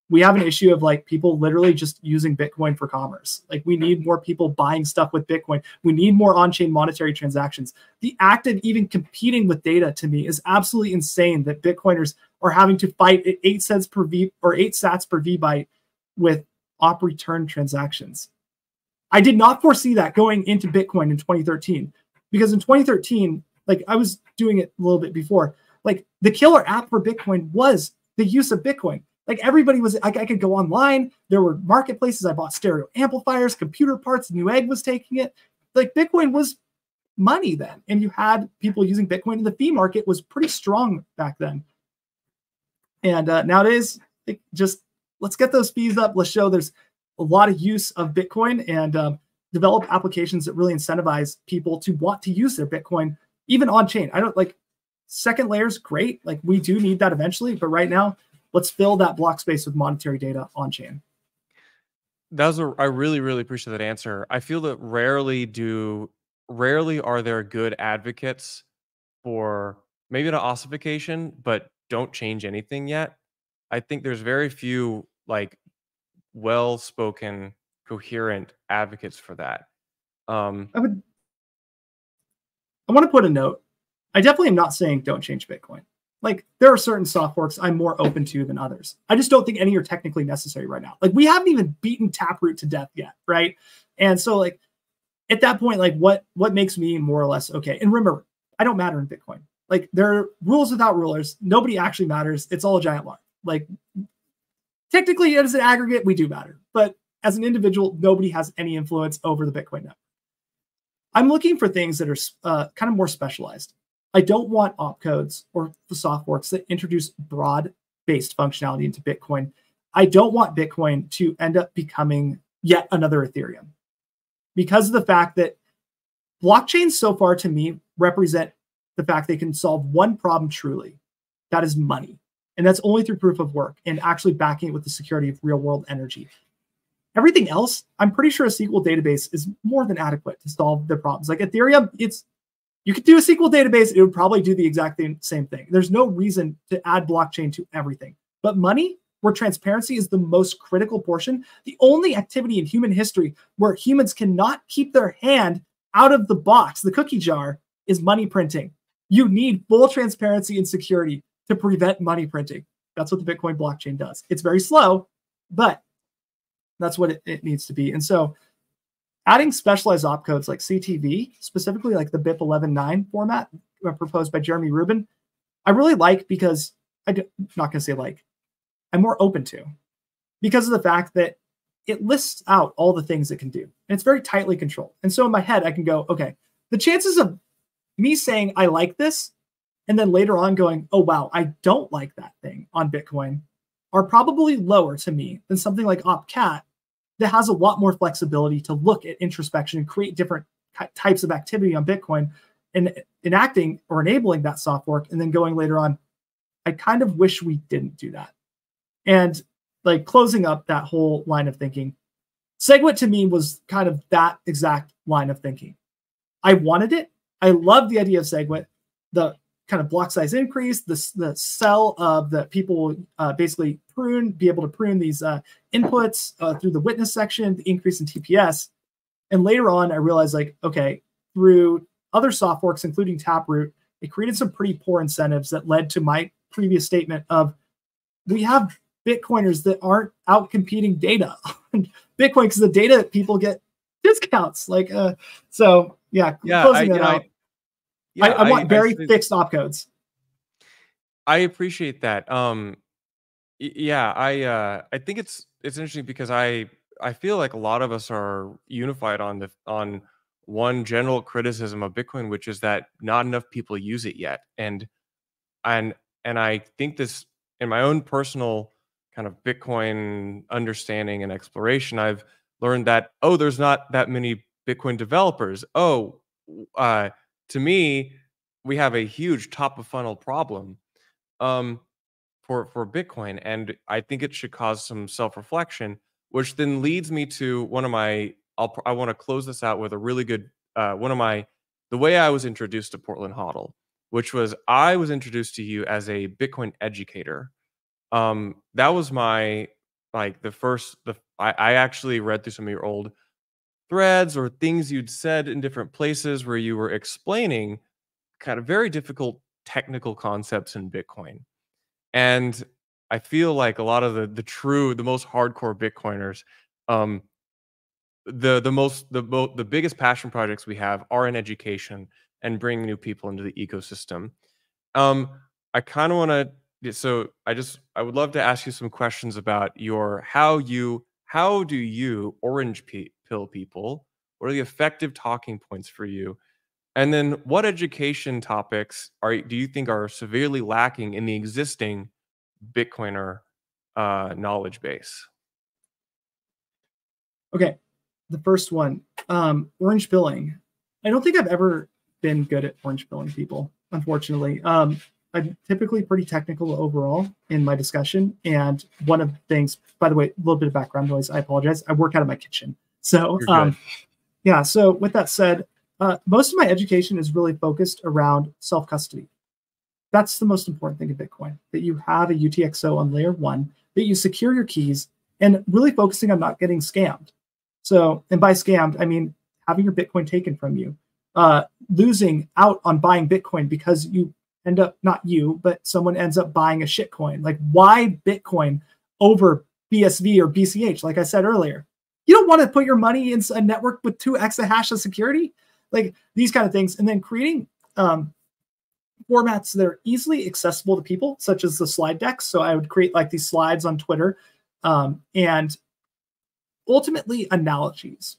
We have an issue of like people literally just using Bitcoin for commerce. Like we need more people buying stuff with Bitcoin. We need more on-chain monetary transactions. The act of even competing with data to me is absolutely insane that Bitcoiners are having to fight at 8 cents per V or 8 sats per VByte with op return transactions. I did not foresee that going into Bitcoin in 2013, because in 2013, like I was doing it a little bit before, like the killer app for Bitcoin was the use of Bitcoin. Like everybody was, I could go online. There were marketplaces. I bought stereo amplifiers, computer parts. Newegg was taking it. Like Bitcoin was money then. And you had people using Bitcoin, and the fee market was pretty strong back then. And nowadays, like, just let's get those fees up. Let's show there's a lot of use of Bitcoin and develop applications that really incentivize people to want to use their Bitcoin, even on chain. I don't like second layers. Great. Like we do need that eventually. But right now, let's fill that block space with monetary data on chain. I really, really appreciate that answer. I feel that rarely are there good advocates for maybe not ossification, but don't change anything yet. I think there's very few like well-spoken, coherent advocates for that. I want to put a note. I definitely am not saying don't change Bitcoin. Like there are certain soft forks I'm more open to than others. I just don't think any are technically necessary right now. Like we haven't even beaten Taproot to death yet, right? And so like at that point, like what makes me more or less okay? And remember, I don't matter in Bitcoin. Like there are rules without rulers. Nobody actually matters. It's all a giant lie. Like technically as an aggregate, we do matter. But as an individual, nobody has any influence over the Bitcoin network. I'm looking for things that are kind of more specialized. I don't want opcodes or the soft forks that introduce broad-based functionality into Bitcoin. I don't want Bitcoin to end up becoming yet another Ethereum, because of the fact that blockchains so far to me represent the fact they can solve one problem truly. That is money. And that's only through proof of work and actually backing it with the security of real world energy. Everything else, I'm pretty sure a SQL database is more than adequate to solve the problems. Like Ethereum, you could do a SQL database, it would probably do the exact same thing. There's no reason to add blockchain to everything. But money, where transparency is the most critical portion, the only activity in human history where humans cannot keep their hand out of the box, the cookie jar, is money printing. You need full transparency and security to prevent money printing. That's what the Bitcoin blockchain does. It's very slow, but that's what it needs to be. And so adding specialized opcodes like CTV, specifically like the BIP 11.9 format proposed by Jeremy Rubin, I really like because I'm not going to say like, I'm more open to, because of the fact that it lists out all the things it can do. And it's very tightly controlled. And so in my head, I can go, okay, the chances of me saying I like this and then later on going, oh, wow, I don't like that thing on Bitcoin are probably lower to me than something like OpCat that has a lot more flexibility to look at introspection and create different types of activity on Bitcoin and enacting or enabling that soft fork and then going later on, I kind of wish we didn't do that. And like closing up that whole line of thinking, SegWit to me was kind of that exact line of thinking. I wanted it. I love the idea of SegWit, the kind of block size increase, the cell of the people basically be able to prune these inputs through the witness section, the increase in TPS. And later on, I realized like, okay, through other soft forks, including Taproot, it created some pretty poor incentives that led to my previous statement of we have Bitcoiners that aren't out competing data on Bitcoin because the data people get discounts. Like, so yeah, closing that out. I want very fixed opcodes. I appreciate that. Yeah, I think it's interesting because I feel like a lot of us are unified on one general criticism of Bitcoin, which is that not enough people use it yet. And I think this in my own personal kind of Bitcoin understanding and exploration, I've learned that, oh, there's not that many Bitcoin developers. Oh, to me, we have a huge top of funnel problem for Bitcoin, and I think it should cause some self-reflection, which then leads me to one of my. I want to close this out with a really good the way I was introduced to PortlandHODL, which was I was introduced to you as a Bitcoin educator. That was my like the first. I actually read through some of your old threads or things you'd said in different places where you were explaining kind of very difficult technical concepts in Bitcoin. And I feel like a lot of the most hardcore Bitcoiners, the biggest passion projects we have are in education and bringing new people into the ecosystem. I kind of want to, so I would love to ask you some questions about how do you orange pill people? What are the effective talking points for you? And then what education topics do you think are severely lacking in the existing Bitcoiner knowledge base? Okay, the first one, orange pilling. I don't think I've ever been good at orange pilling people, unfortunately. I'm typically pretty technical overall in my discussion. And one of the things, by the way, a little bit of background noise, I apologize. I work out of my kitchen. So yeah, so with that said, most of my education is really focused around self-custody. That's the most important thing in Bitcoin, that you have a UTXO on layer 1, that you secure your keys, and really focusing on not getting scammed. So, and by scammed, I mean having your Bitcoin taken from you, losing out on buying Bitcoin because you end up, not you, but someone ends up buying a shitcoin. Like, why Bitcoin over BSV or BCH? Like I said earlier, you don't want to put your money in a network with 2 exahash of security, like these kind of things. And then creating formats that are easily accessible to people, such as the slide decks. So I would create like these slides on Twitter, and ultimately analogies.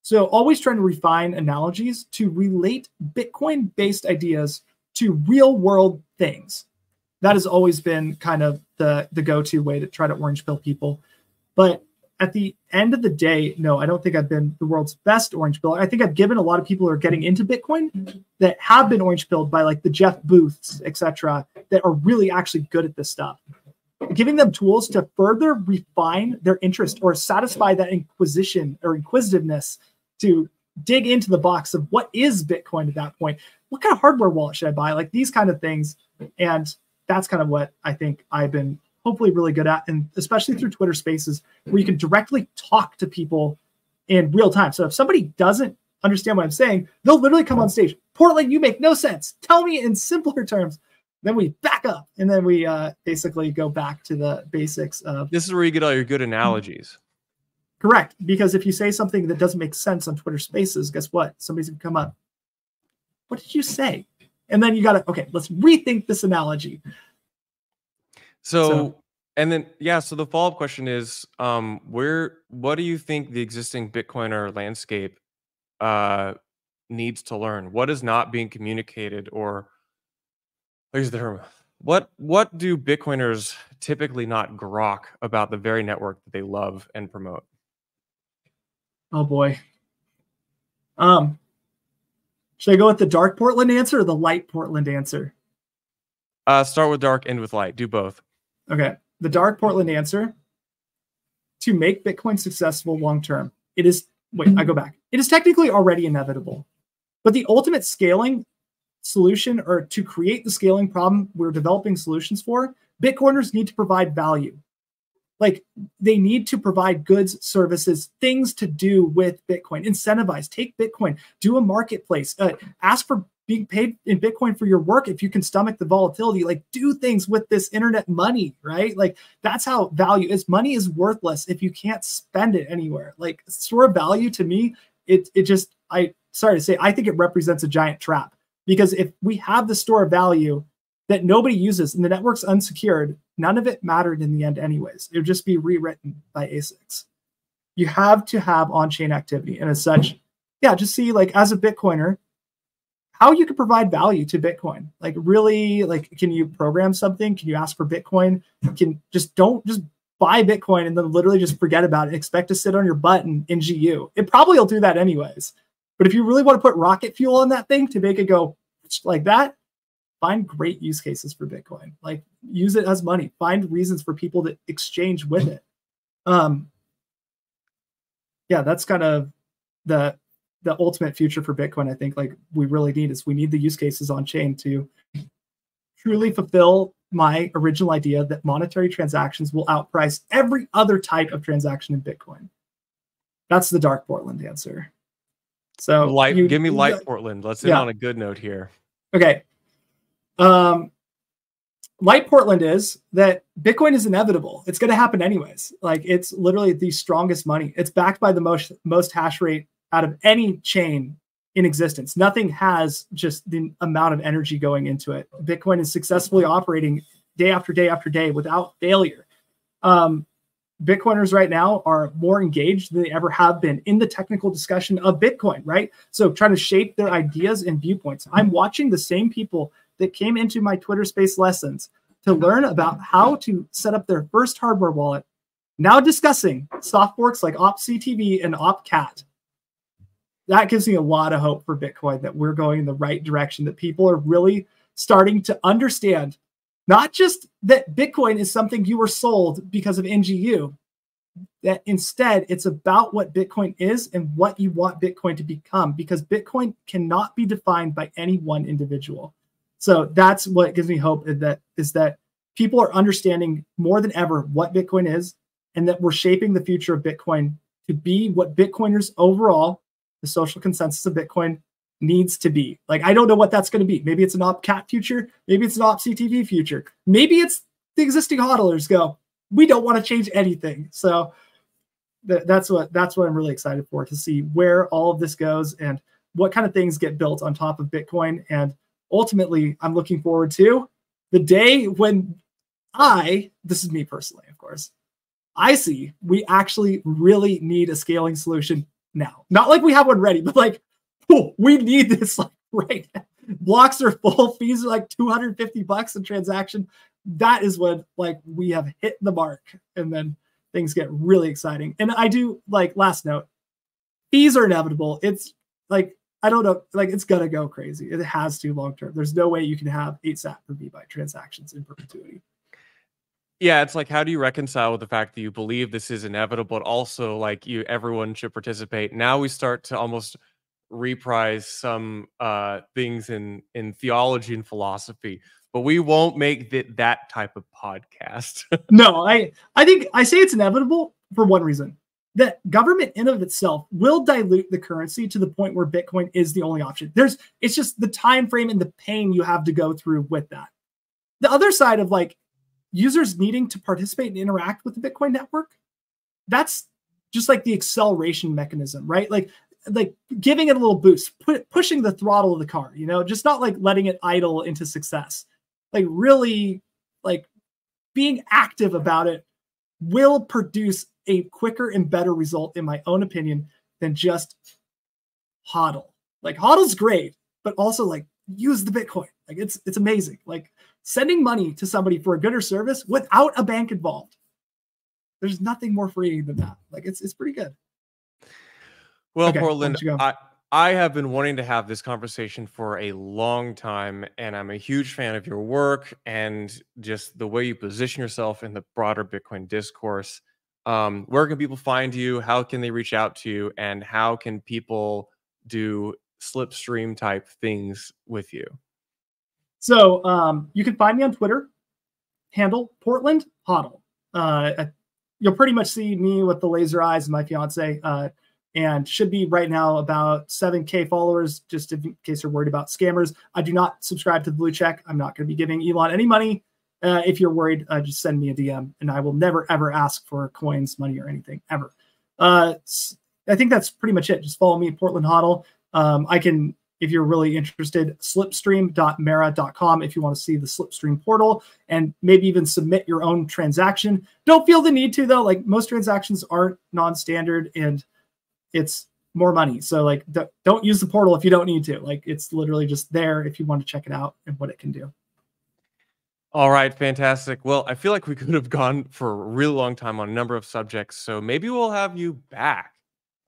So always trying to refine analogies to relate Bitcoin-based ideas to real-world things. That has always been kind of the go-to way to try to orange pill people. But at the end of the day, no, I don't think I've been the world's best orange pill. I think I've given a lot of people who are getting into Bitcoin that have been orange pilled by like the Jeff Booths, etc., that are really actually good at this stuff. giving them tools to further refine their interest or satisfy that inquisition or inquisitiveness to dig into the box of what is Bitcoin at that point. What kind of hardware wallet should I buy? Like these kind of things. And that's kind of what I think I've been hopefully really good at, and especially through Twitter Spaces, where you can directly talk to people in real time. So if somebody doesn't understand what I'm saying, they'll literally come on stage. Portland, you make no sense. Tell me in simpler terms. Then we back up, and then we basically go back to the basics of. This is where you get all your good analogies. Correct, because if you say something that doesn't make sense on Twitter Spaces, guess what? Somebody's gonna come up. What did you say? And then you got to, okay, let's rethink this analogy. So, and then, yeah, so the follow-up question is, what do you think the existing Bitcoiner landscape needs to learn? What is not being communicated, or here's the term. What do Bitcoiners typically not grok about the very network that they love and promote? Oh boy. Should I go with the dark Portland answer or the light Portland answer? Start with dark, end with light. Do both. Okay. The dark Portland answer: to make Bitcoin successful long-term, it is, I go back. It is technically already inevitable, but the ultimate scaling solution, or to create the scaling problem we're developing solutions for, Bitcoiners need to provide value. Like they need to provide goods, services, things to do with Bitcoin, incentivize, take Bitcoin, do a marketplace, ask for being paid in Bitcoin for your work if you can stomach the volatility, like do things with this internet money, right? Like that's how value is. Money is worthless if you can't spend it anywhere. Like store of value to me, sorry to say, I think it represents a giant trap, because if we have the store of value that nobody uses and the network's unsecured, none of it mattered in the end anyways. It would just be rewritten by ASICs. You have to have on-chain activity. And as such, yeah, just see like as a Bitcoiner, how you can provide value to Bitcoin. Like really, like, can you program something? Can you ask for Bitcoin? Don't just buy Bitcoin and then literally just forget about it. Expect to sit on your butt in GU. It probably will do that anyways. But if you really want to put rocket fuel on that thing to make it go like that, find great use cases for Bitcoin. Like use it as money. Find reasons for people to exchange with it. Yeah, that's kind of the ultimate future for Bitcoin. I think like we really need the use cases on chain to truly fulfill my original idea that monetary transactions will outprice every other type of transaction in Bitcoin. That's the dark Portland answer. So give me light Portland. Let's end on a good note here. Okay. Light Portland is that Bitcoin is inevitable. It's going to happen anyways. Like it's literally the strongest money. It's backed by the most hash rate out of any chain in existence. Nothing has just the amount of energy going into it. Bitcoin is successfully operating day after day after day without failure. Bitcoiners right now are more engaged than they ever have been in the technical discussion of Bitcoin, right? So trying to shape their ideas and viewpoints. I'm watching the same people that came into my Twitter Space lessons to learn about how to set up their first hardware wallet, now discussing soft forks like OpCTV and OpCat. That gives me a lot of hope for Bitcoin, that we're going in the right direction, that people are really starting to understand not just that Bitcoin is something you were sold because of NGU, that instead it's about what Bitcoin is and what you want Bitcoin to become, because Bitcoin cannot be defined by any one individual. So that's what gives me hope, is that people are understanding more than ever what Bitcoin is, and that we're shaping the future of Bitcoin to be what Bitcoiners overall, the social consensus of Bitcoin, needs to be. Like, I don't know what that's going to be. Maybe it's an OpCat future. Maybe it's an OpCTV future. Maybe it's the existing hodlers go, we don't want to change anything. So that's what I'm really excited for, to see where all of this goes and what kind of things get built on top of Bitcoin. And ultimately, I'm looking forward to the day when this is me personally, of course, I see we actually really need a scaling solution now. Not like we have one ready, but like, we need this like right now. Blocks are full, fees are like $250 a transaction. That is when like we have hit the mark, and then things get really exciting. And I do like, last note, fees are inevitable. It's like, I don't know, like it's gonna go crazy. It has to long term. There's no way you can have 8 sat per VByte transactions in perpetuity. Yeah, it's like, how do you reconcile with the fact that you believe this is inevitable, but also like everyone should participate? Now we start to almost reprise some things in theology and philosophy, but we won't make that type of podcast. No, I think I say it's inevitable for one reason. That government in of itself will dilute the currency to the point where Bitcoin is the only option. It's just the time frame and the pain you have to go through with that. The other side of like users needing to participate and interact with the Bitcoin network, that's just like the acceleration mechanism, right? Like giving it a little boost, pushing the throttle of the car, you know, just not like letting it idle into success. Like really like being active about it will produce a quicker and better result, in my own opinion, than just HODL. Like HODL's great, but also like use the Bitcoin. Like it's amazing. Like sending money to somebody for a good or service without a bank involved. There's nothing more freeing than that. Like it's pretty good. Well, Okay, Portland, I have been wanting to have this conversation for a long time, and I'm a huge fan of your work and just the way you position yourself in the broader Bitcoin discourse. Where can people find you? How can they reach out to you? And how can people do Slipstream type things with you? So you can find me on Twitter, handle PortlandHODL. You'll pretty much see me with the laser eyes and my fiance, and should be right now about 7K followers, just in case you're worried about scammers. I do not subscribe to the blue check. I'm not going to be giving Elon any money. If you're worried, just send me a DM, and I will never, ever ask for coins, money, or anything, ever. I think that's pretty much it. Just follow me at PortlandHODL. I can, if you're really interested, slipstream.mara.com if you want to see the Slipstream portal and maybe even submit your own transaction. Don't feel the need to, though. Like most transactions aren't non-standard, and it's more money. So like, don't use the portal if you don't need to. Like it's literally just there if you want to check it out and what it can do. All right, fantastic. Well, I feel like we could have gone for a really long time on a number of subjects, so maybe we'll have you back.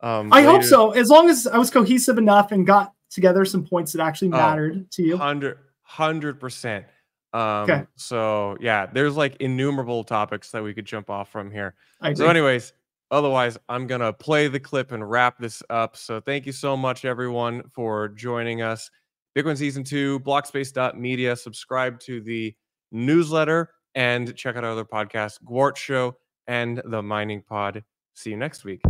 I hope so, as long as I was cohesive enough and got together some points that actually mattered to you. 100%. Okay. So yeah, there's like innumerable topics that we could jump off from here. I agree. So anyways, otherwise, I'm going to play the clip and wrap this up. So thank you so much, everyone, for joining us. Bitcoin Season 2, blockspace.media. Subscribe to the newsletter and check out our other podcasts, Gwart Show and The Mining Pod. See you next week.